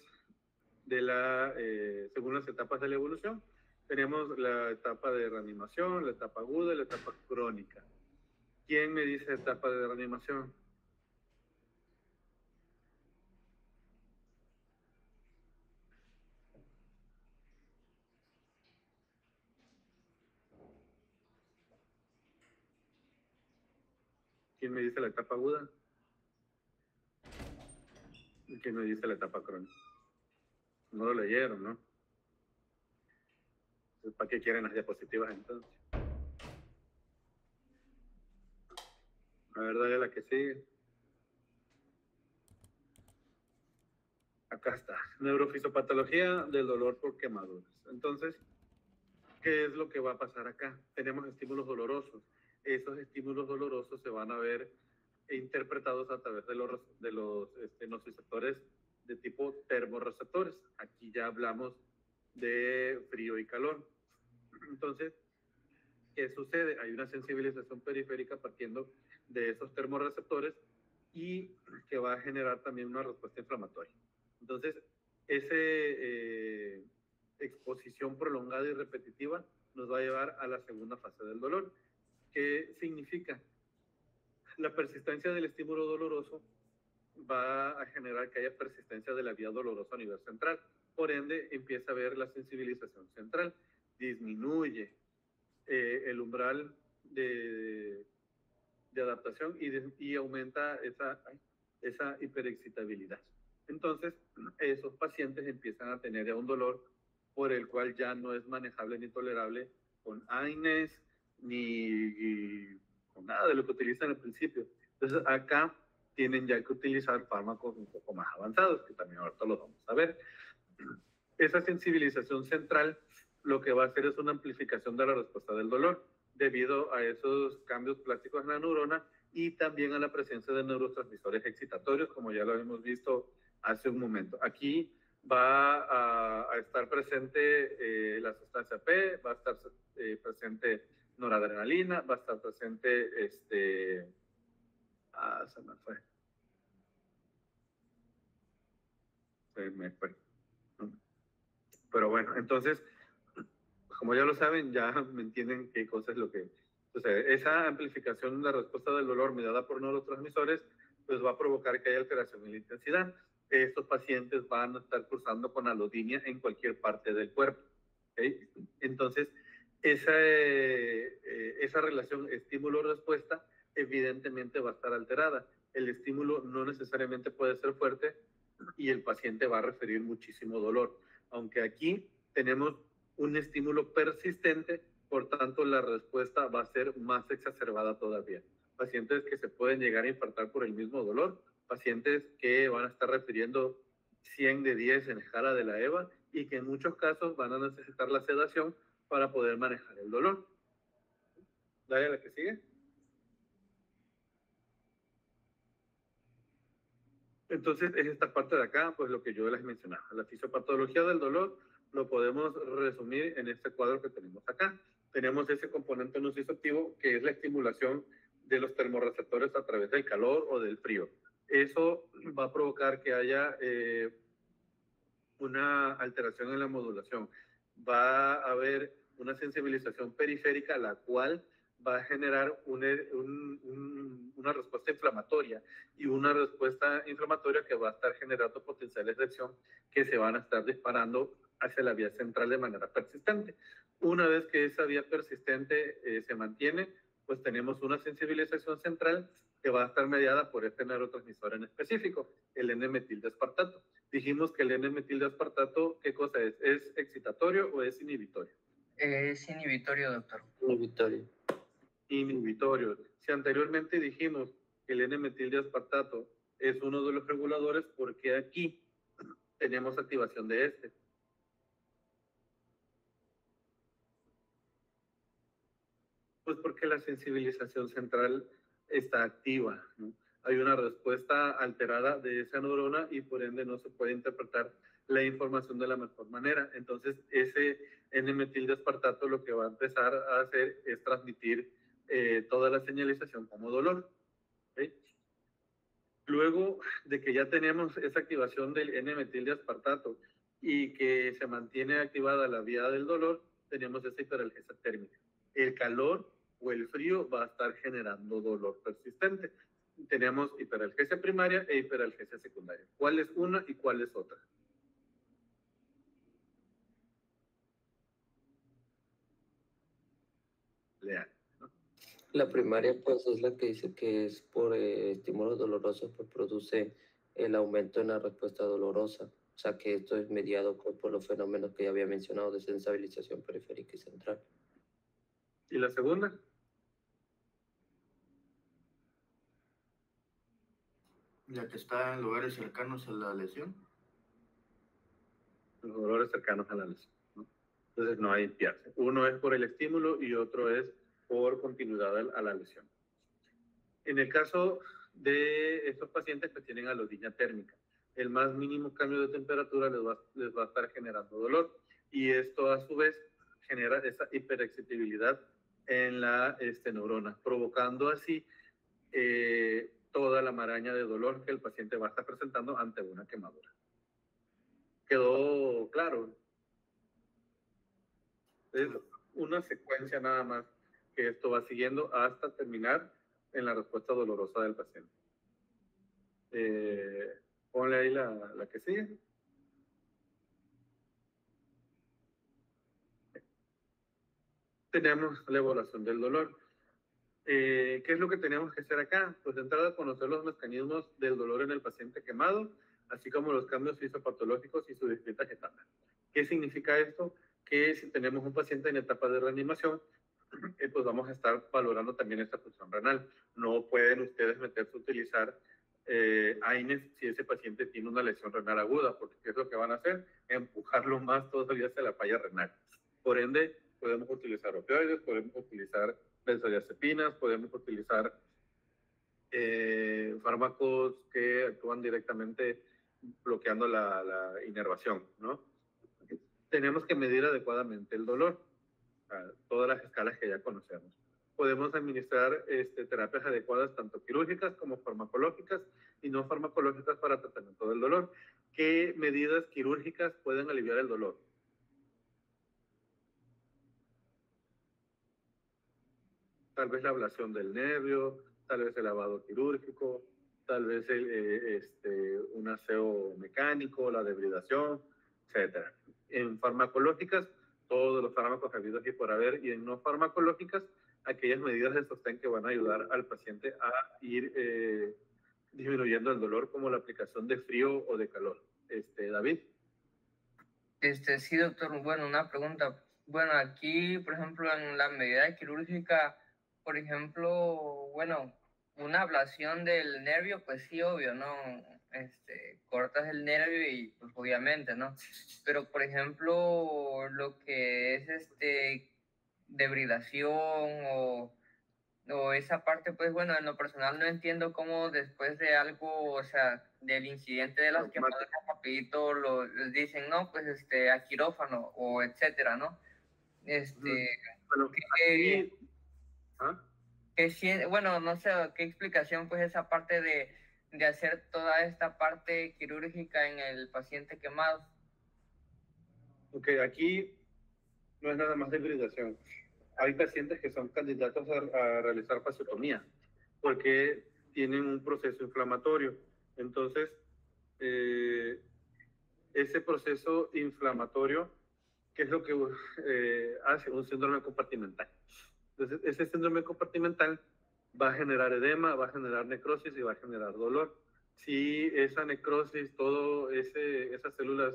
B: según las etapas de la evolución, tenemos la etapa de reanimación, la etapa aguda y la etapa crónica. ¿Quién me dice etapa de reanimación? ¿Quién me dice la etapa aguda? ¿Y quién me dice la etapa crónica? No lo leyeron, ¿no? ¿Para qué quieren las diapositivas entonces? A ver, dale la que sigue. Acá está. Neurofisiopatología del dolor por quemaduras. Entonces, ¿qué es lo que va a pasar acá? Tenemos estímulos dolorosos. Esos estímulos dolorosos se van a ver interpretados a través de los nociceptores de tipo termorreceptores. Aquí ya hablamos de frío y calor. Entonces, ¿qué sucede? Hay una sensibilización periférica partiendo de esos termorreceptores y que va a generar también una respuesta inflamatoria. Entonces, esa exposición prolongada y repetitiva nos va a llevar a la segunda fase del dolor. ¿Qué significa? La persistencia del estímulo doloroso va a generar que haya persistencia de la vía dolorosa a nivel central. Por ende, empieza a haber la sensibilización central. Disminuye el umbral de adaptación y aumenta esa hiperexcitabilidad. Entonces, esos pacientes empiezan a tener ya un dolor por el cual ya no es manejable ni tolerable con AINES ni con nada de lo que utilizan al principio. Entonces, acá tienen ya que utilizar fármacos un poco más avanzados, que también ahorita los vamos a ver. Esa sensibilización central lo que va a hacer es una amplificación de la respuesta del dolor debido a esos cambios plásticos en la neurona y también a la presencia de neurotransmisores excitatorios, como ya lo hemos visto hace un momento. Aquí va a estar presente la sustancia P, va a estar presente noradrenalina, va a estar presente se me fue. Se me fue. Pero bueno, entonces, como ya lo saben, ya me entienden qué cosa es lo que sucede. Esa amplificación de la respuesta del dolor mediada por neurotransmisores, pues va a provocar que haya alteración en la intensidad. Estos pacientes van a estar cursando con alodinia en cualquier parte del cuerpo. ¿Okay? Entonces, esa relación estímulo-respuesta evidentemente va a estar alterada. El estímulo no necesariamente puede ser fuerte y el paciente va a referir muchísimo dolor. Aunque aquí tenemos un estímulo persistente, por tanto la respuesta va a ser más exacerbada todavía. Pacientes que se pueden llegar a infartar por el mismo dolor, pacientes que van a estar refiriendo 100 de 10 en escala de la EVA y que en muchos casos van a necesitar la sedación para poder manejar el dolor. Dale a la que sigue. Entonces, es esta parte de acá, pues lo que yo les mencionaba. La fisiopatología del dolor lo podemos resumir en este cuadro que tenemos acá. Tenemos ese componente nociceptivo que es la estimulación de los termorreceptores a través del calor o del frío. Eso va a provocar que haya una alteración en la modulación. Va a haber una sensibilización periférica, la cual va a generar una respuesta inflamatoria, y una respuesta inflamatoria que va a estar generando potenciales de acción que se van a estar disparando hacia la vía central de manera persistente. Una vez que esa vía persistente se mantiene, pues tenemos una sensibilización central que va a estar mediada por este neurotransmisor en específico, el N-metildeaspartato. Dijimos que el N-metildeaspartato, ¿qué cosa es? ¿Es excitatorio o es inhibitorio?
A: Es inhibitorio, doctor.
C: Inhibitorio.
B: Inhibitorio. Si anteriormente dijimos que el N-metildeaspartato es uno de los reguladores, ¿por qué aquí tenemos activación de este? Pues porque la sensibilización central está activa, ¿no? Hay una respuesta alterada de esa neurona y por ende no se puede interpretar la información de la mejor manera. Entonces ese N-metildeaspartato lo que va a empezar a hacer es transmitir toda la señalización como dolor. ¿Okay? Luego de que ya tenemos esa activación del N-metildeaspartato y que se mantiene activada la vía del dolor, tenemos esa hiperalgesia térmica. El calor o el frío va a estar generando dolor persistente. Tenemos hiperalgesia primaria e hiperalgesia secundaria. ¿Cuál es una y cuál es otra? Lean.
C: La primaria, pues, es la que dice que es por estímulos dolorosos, pues produce el aumento en la respuesta dolorosa. O sea, que esto es mediado por los fenómenos que ya había mencionado de sensibilización periférica y central.
B: ¿Y la segunda?
H: La que está en lugares cercanos a la lesión.
B: Los dolores cercanos a la lesión, ¿no? Entonces no hay piarse. Uno es por el estímulo y otro es por continuidad a la lesión. En el caso de estos pacientes que tienen alodinia térmica, el más mínimo cambio de temperatura les va a estar generando dolor, y esto a su vez genera esa hiperexcitabilidad en la neurona, provocando así toda la maraña de dolor que el paciente va a estar presentando ante una quemadura. ¿Quedó claro? Es una secuencia nada más que esto va siguiendo hasta terminar en la respuesta dolorosa del paciente. Ponle ahí la que sigue. Tenemos la evaluación del dolor. ¿Qué es lo que tenemos que hacer acá? Pues de entrada, conocer los mecanismos del dolor en el paciente quemado, así como los cambios fisiopatológicos y sus distintas etapas. ¿Qué significa esto? Que si tenemos un paciente en etapa de reanimación, pues vamos a estar valorando también esta función renal. No pueden ustedes meterse a utilizar AINES si ese paciente tiene una lesión renal aguda, porque ¿qué es lo que van a hacer? Empujarlo más todavía hacia la falla renal. Por ende, podemos utilizar opioides, podemos utilizar benzodiazepinas, podemos utilizar fármacos que actúan directamente bloqueando la inervación, ¿no? Tenemos que medir adecuadamente el dolor, todas las escalas que ya conocemos. Podemos administrar terapias adecuadas, tanto quirúrgicas como farmacológicas y no farmacológicas para tratamiento del dolor. ¿Qué medidas quirúrgicas pueden aliviar el dolor? Tal vez la ablación del nervio, tal vez el lavado quirúrgico, tal vez un aseo mecánico, la debridación, etc. En farmacológicas, todos los fármacos habidos y por haber, y en no farmacológicas, aquellas medidas de sostén que van a ayudar al paciente a ir disminuyendo el dolor, como la aplicación de frío o de calor. David.
A: Sí, doctor. Bueno, una pregunta. Bueno, aquí, por ejemplo, en la medida quirúrgica, por ejemplo, bueno, una ablación del nervio, pues sí, obvio, ¿no? Cortas el nervio y pues obviamente, ¿no? Pero, por ejemplo, lo que es debridación o esa parte, pues bueno, en lo personal no entiendo cómo después de algo, o sea, del incidente de las quemadas rapidito les dicen, no, pues a quirófano o etcétera, ¿no?
B: Bueno, aquí,
A: bueno, no sé qué explicación pues esa parte de hacer toda esta parte quirúrgica en el paciente quemado.
B: Ok, aquí no es nada más debridación. hay pacientes que son candidatos a realizar fasciotomía porque tienen un proceso inflamatorio. Entonces, ese proceso inflamatorio, ¿qué es lo que hace? Un síndrome compartimental. Entonces, ese síndrome compartimental va a generar edema, va a generar necrosis y va a generar dolor. Si esa necrosis, esas células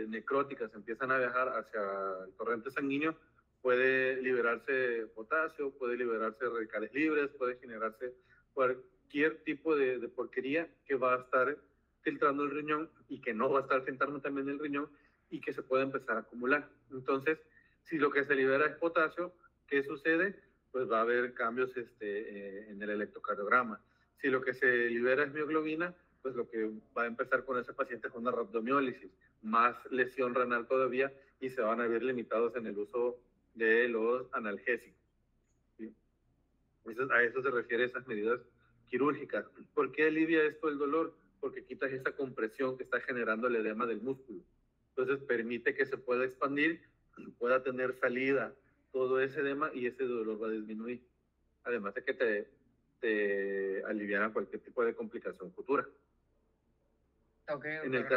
B: necróticas empiezan a viajar hacia el torrente sanguíneo, puede liberarse potasio, puede liberarse radicales libres, puede generarse cualquier tipo de porquería que va a estar filtrando el riñón y que no va a estar filtrando también el riñón y que se puede empezar a acumular. Entonces, si lo que se libera es potasio, ¿qué sucede? Pues va a haber cambios en el electrocardiograma. Si lo que se libera es mioglobina, pues lo que va a empezar con ese paciente es una rhabdomiólisis, más lesión renal todavía, y se van a ver limitados en el uso de los analgésicos. ¿Sí? Entonces, a eso se refiere esas medidas quirúrgicas. ¿Por qué alivia esto el dolor? Porque quitas esa compresión que está generando el edema del músculo. Entonces permite que se pueda expandir, pueda tener salida todo ese edema y ese dolor va a disminuir. Además de que te aliviará cualquier tipo de complicación futura.
A: Okay,
B: en el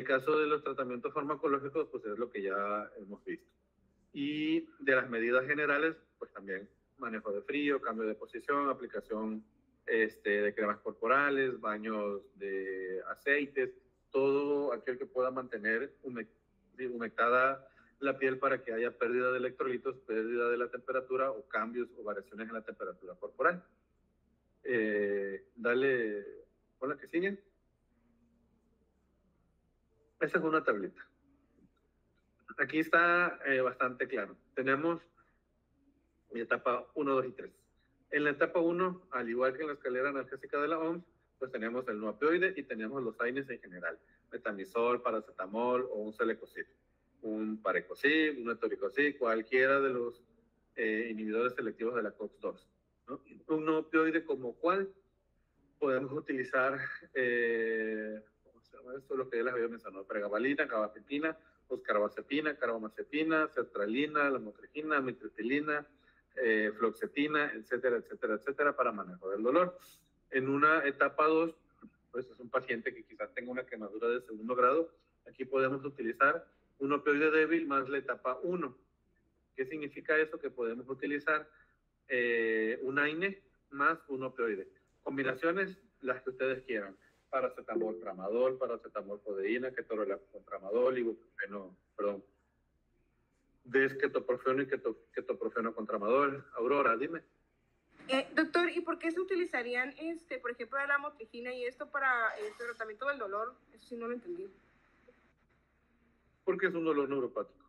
B: caso de los tratamientos farmacológicos, pues es lo que ya hemos visto. Y de las medidas generales, pues también manejo de frío, cambio de posición, aplicación de cremas corporales, baños de aceites, todo aquel que pueda mantener humectada la piel para que haya pérdida de electrolitos, pérdida de la temperatura o cambios o variaciones en la temperatura corporal. Dale, con la que sigue. Esta es una tablita. Aquí está bastante claro. Tenemos etapa 1, 2 y 3. En la etapa 1, al igual que en la escalera analgésica de la OMS, pues tenemos el no opioide y tenemos los AINES en general. Metamizol, paracetamol o un Celecoxib. Un Parecosib, un Etoricosib, cualquiera de los inhibidores selectivos de la COX-2. ¿No? Un no opioide como cual podemos utilizar, ¿cómo se llama esto? Lo que ya les había mencionado, pregabalina, gabapentina, oscarbazepina, carbamazepina, sertralina, lamotrigina, mitriptilina, fluoxetina, etcétera, etcétera, etcétera, para manejo del dolor. En una etapa 2, pues es un paciente que quizás tenga una quemadura de segundo grado. Aquí podemos utilizar un opioide débil más la etapa 1. ¿Qué significa eso? Que podemos utilizar un AINE más un opioide. Combinaciones, las que ustedes quieran. Paracetamol, tramadol, paracetamol, codeína, ketorolac con tramadol, ibuprofeno, perdón. Ketoprofeno y ketoprofeno con tramadol. Aurora, dime.
D: Doctor, ¿y por qué se utilizarían, por ejemplo, la lamotrigina y esto para el tratamiento del dolor? Eso sí no lo entendí.
B: Porque es un dolor neuropático.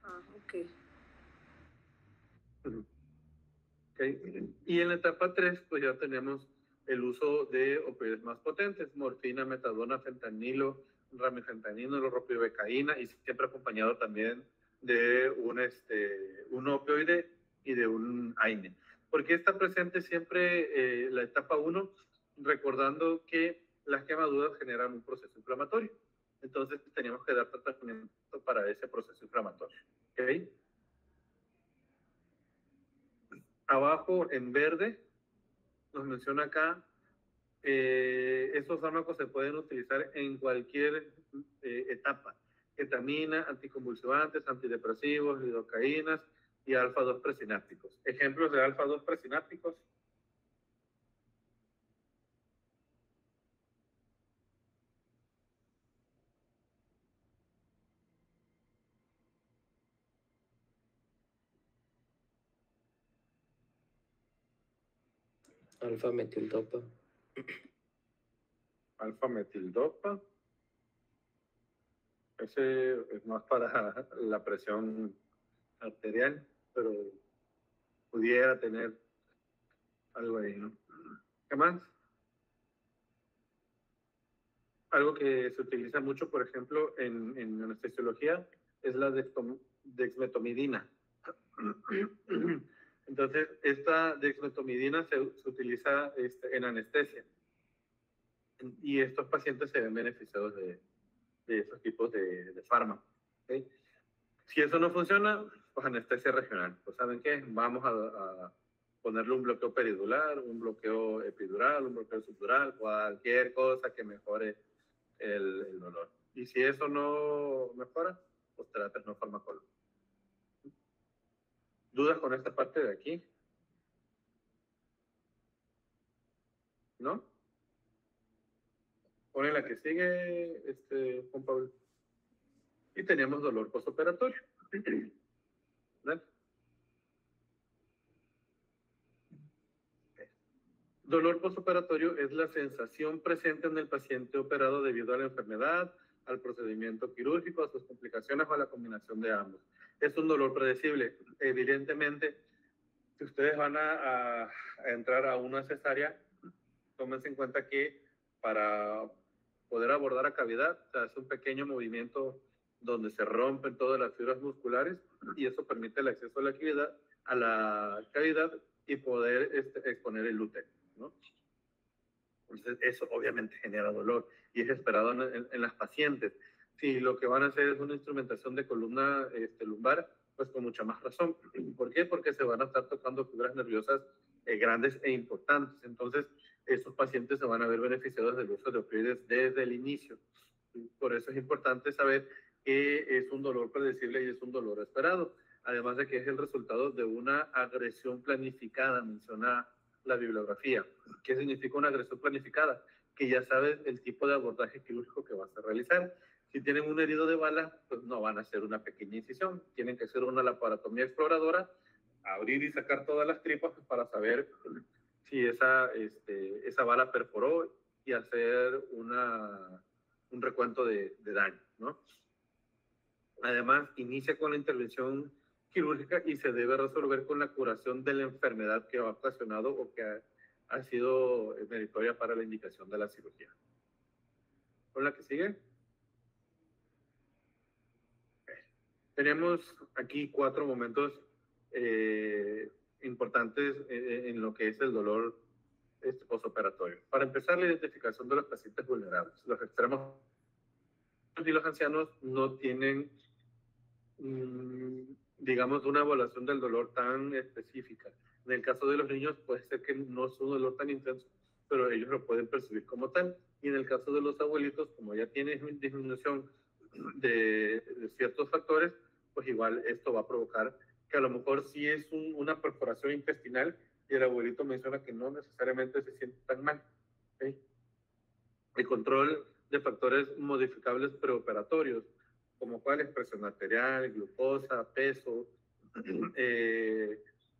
D: Ah, ok.
B: Okay. Y en la etapa 3, pues ya tenemos el uso de opioides más potentes, morfina, metadona, fentanilo, ramifentanilo, ropivacaína, y siempre acompañado también de un opioide y de un AINE. ¿Por qué está presente siempre la etapa 1? Recordando que las quemaduras generan un proceso inflamatorio. Entonces teníamos que dar tratamiento para ese proceso inflamatorio. ¿Okay? Abajo en verde nos menciona acá, estos fármacos se pueden utilizar en cualquier etapa. Ketamina, anticonvulsivantes, antidepresivos, lidocaínas y alfa-2 presinápticos. Ejemplos de alfa-2 presinápticos.
C: Alfa-metildopa.
B: Alfa-metildopa. Ese es más para la presión arterial, pero pudiera tener algo ahí, ¿no? ¿Qué más? Algo que se utiliza mucho, por ejemplo, en anestesiología es la dexmetomidina. Entonces, esta dexmetomidina se utiliza en anestesia. Y estos pacientes se ven beneficiados de esos tipos de fármacos. ¿Okay? Si eso no funciona, pues anestesia regional. Pues ¿saben qué? Vamos a ponerle un bloqueo peridural, un bloqueo epidural, un bloqueo subdural, cualquier cosa que mejore el dolor. Y si eso no mejora, pues terapias no farmacológicas. ¿Dudas con esta parte de aquí? ¿No? Pone la que sigue, Juan Pablo. Y tenemos dolor postoperatorio. ¿Verdad? Dolor postoperatorio es la sensación presente en el paciente operado debido a la enfermedad, al procedimiento quirúrgico, a sus complicaciones o a la combinación de ambos. Es un dolor predecible. Evidentemente, si ustedes van a entrar a una cesárea, tómense en cuenta que para poder abordar a cavidad se hace un pequeño movimiento donde se rompen todas las fibras musculares y eso permite el acceso a la cavidad y poder exponer el útero, ¿no? Entonces eso obviamente genera dolor y es esperado en las pacientes. Si lo que van a hacer es una instrumentación de columna lumbar, pues con mucha más razón. ¿Por qué? Porque se van a estar tocando fibras nerviosas grandes e importantes. Entonces, esos pacientes se van a ver beneficiados del uso de opioides desde el inicio. Por eso es importante saber que es un dolor predecible y es un dolor esperado. Además de que es el resultado de una agresión planificada, menciona la bibliografía. ¿Qué significa una agresión planificada? Que ya sabes el tipo de abordaje quirúrgico que vas a realizar. Si tienen un herido de bala, pues no van a hacer una pequeña incisión. Tienen que hacer una laparotomía exploradora, abrir y sacar todas las tripas para saber si esa bala perforó y hacer un recuento de daño, ¿no? Además, inicia con la intervención quirúrgica y se debe resolver con la curación de la enfermedad que ha ocasionado o que ha sido meritoria para la indicación de la cirugía. ¿Con la que sigue? Tenemos aquí 4 momentos importantes en lo que es el dolor postoperatorio. Para empezar, la identificación de los pacientes vulnerables. Los extremos y los ancianos no tienen, digamos, una evaluación del dolor tan específica. En el caso de los niños puede ser que no es un dolor tan intenso, pero ellos lo pueden percibir como tal. Y en el caso de los abuelitos, como ya tienen disminución de ciertos factores, pues igual esto va a provocar que a lo mejor sí es una perforación intestinal y el abuelito menciona que no necesariamente se siente tan mal. ¿Okay? El control de factores modificables preoperatorios, como cuáles, presión arterial, glucosa, peso,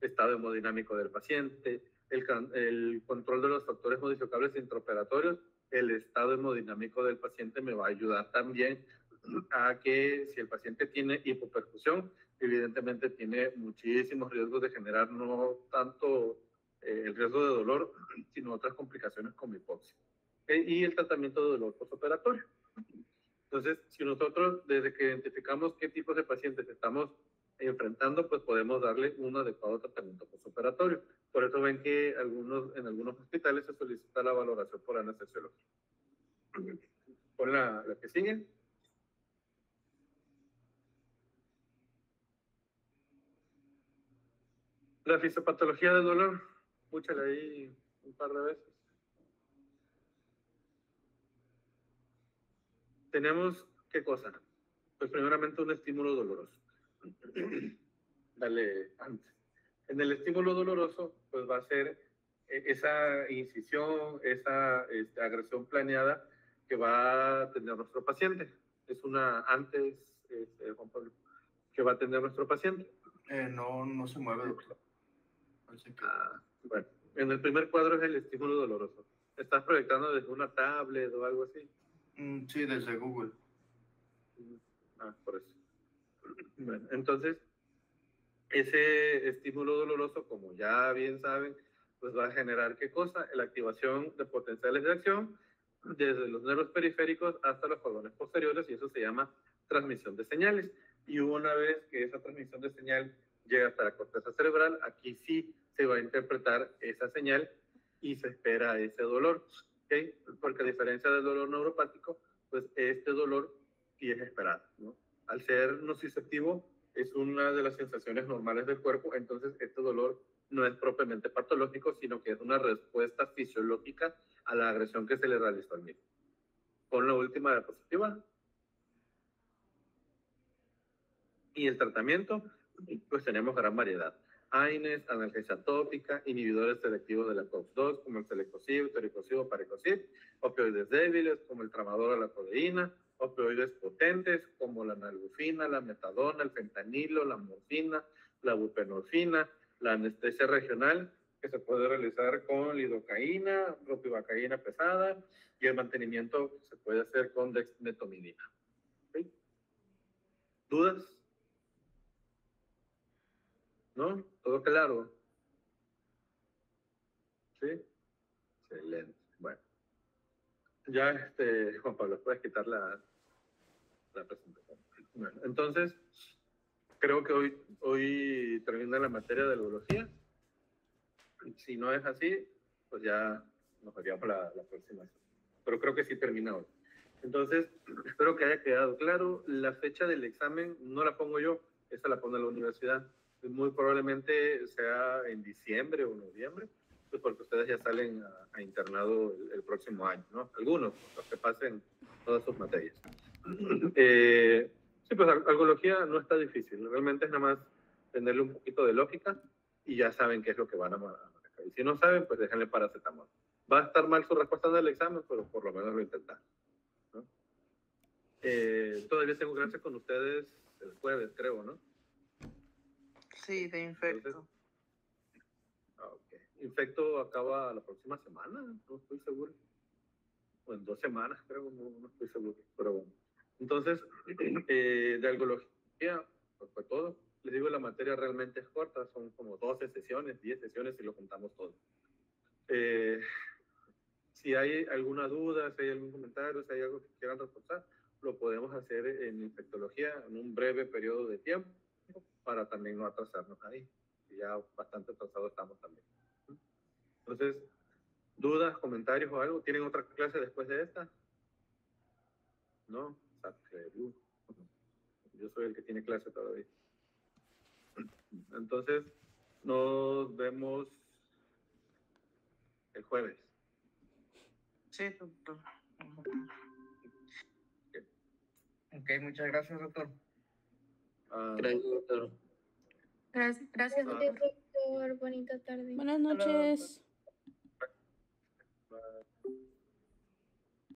B: estado hemodinámico del paciente, el control de los factores modificables intraoperatorios, el estado hemodinámico del paciente me va a ayudar también a que si el paciente tiene hipoperfusión, evidentemente tiene muchísimos riesgos de generar no tanto el riesgo de dolor, sino otras complicaciones como hipoxia. Y el tratamiento de dolor postoperatorio. Entonces, si nosotros desde que identificamos qué tipos de pacientes estamos enfrentando, pues podemos darle un adecuado tratamiento postoperatorio. Por eso ven que en algunos hospitales se solicita la valoración por anestesiología. Con la que sigue. La fisiopatología del dolor, escúchala ahí un par de veces. Tenemos, ¿qué cosa? Pues primeramente un estímulo doloroso. Dale antes. En el estímulo doloroso, pues va a ser esa incisión, esa agresión planeada que va a tener nuestro paciente. Es una antes, Juan Pablo, que va a tener nuestro paciente.
H: No se mueve, doctor.
B: Bueno, en el primer cuadro es el estímulo doloroso. ¿Estás proyectando desde una tablet o algo así?
H: Sí, desde Google.
B: Por eso. Bueno, entonces, ese estímulo doloroso, como ya bien saben, pues va a generar ¿qué cosa? La activación de potenciales de acción desde los nervios periféricos hasta los cordones posteriores y eso se llama transmisión de señales. Y una vez que esa transmisión de señal llega hasta la corteza cerebral, aquí sí se va a interpretar esa señal y se espera ese dolor, ¿okay? Porque a diferencia del dolor neuropático, pues este dolor sí es esperado, ¿no? Al ser nociceptivo, es una de las sensaciones normales del cuerpo, entonces este dolor no es propiamente patológico, sino que es una respuesta fisiológica a la agresión que se le realizó al mismo. Con la última diapositiva. Y el tratamiento, pues tenemos gran variedad. AINES, analgesia tópica, inhibidores selectivos de la COX-2, como el selecosib, toricosib o paricosib, opioides débiles, como el tramador o la codeína, opioides potentes, como la nalbuphina, la metadona, el fentanilo, la morfina, la buprenorfina, la anestesia regional, que se puede realizar con lidocaína, ropivacaína pesada, y el mantenimiento se puede hacer con dexmedetomidina. ¿Sí? ¿Dudas? ¿No? ¿Todo claro? ¿Sí? Excelente. Bueno. Ya, Juan Pablo, puedes quitar la presentación. Bueno, entonces, creo que hoy termina la materia de urología. Si no es así, pues ya nos veríamos la próxima. Pero creo que sí termina hoy. Entonces, espero que haya quedado claro. La fecha del examen no la pongo yo, esa la pone la universidad. Muy probablemente sea en diciembre o noviembre, pues porque ustedes ya salen a internado el próximo año, ¿no? Algunos, los que pasen todas sus materias. Sí, pues algología no está difícil, realmente es nada más tenerle un poquito de lógica y ya saben qué es lo que van a manejar. Y si no saben, pues déjenle paracetamol. Va a estar mal su respuesta del examen, pero por lo menos lo intentan, ¿no? Todavía tengo clase con ustedes el jueves, creo, ¿no?
E: Sí, de infecto.
B: Entonces, okay. Infecto acaba la próxima semana, no estoy seguro. O en 2 semanas, creo, no estoy seguro. Pero bueno. Entonces, de algología, pues fue todo. Les digo, la materia realmente es corta, son como 12 sesiones, 10 sesiones si lo juntamos todo. Si hay alguna duda, si hay algún comentario, si hay algo que quieran reforzar, lo podemos hacer en infectología en un breve periodo de tiempo para también no atrasarnos ahí. Ya bastante atrasados estamos también. Entonces, ¿dudas, comentarios o algo? ¿Tienen otra clase después de esta? ¿No? Yo soy el que tiene clase todavía. Entonces, nos vemos el jueves.
E: Sí, doctor.
A: Ok, muchas gracias, doctor.
C: Gracias, doctor.
I: Gracias,
B: Ah.
I: doctor. Bonita tarde.
J: Buenas noches.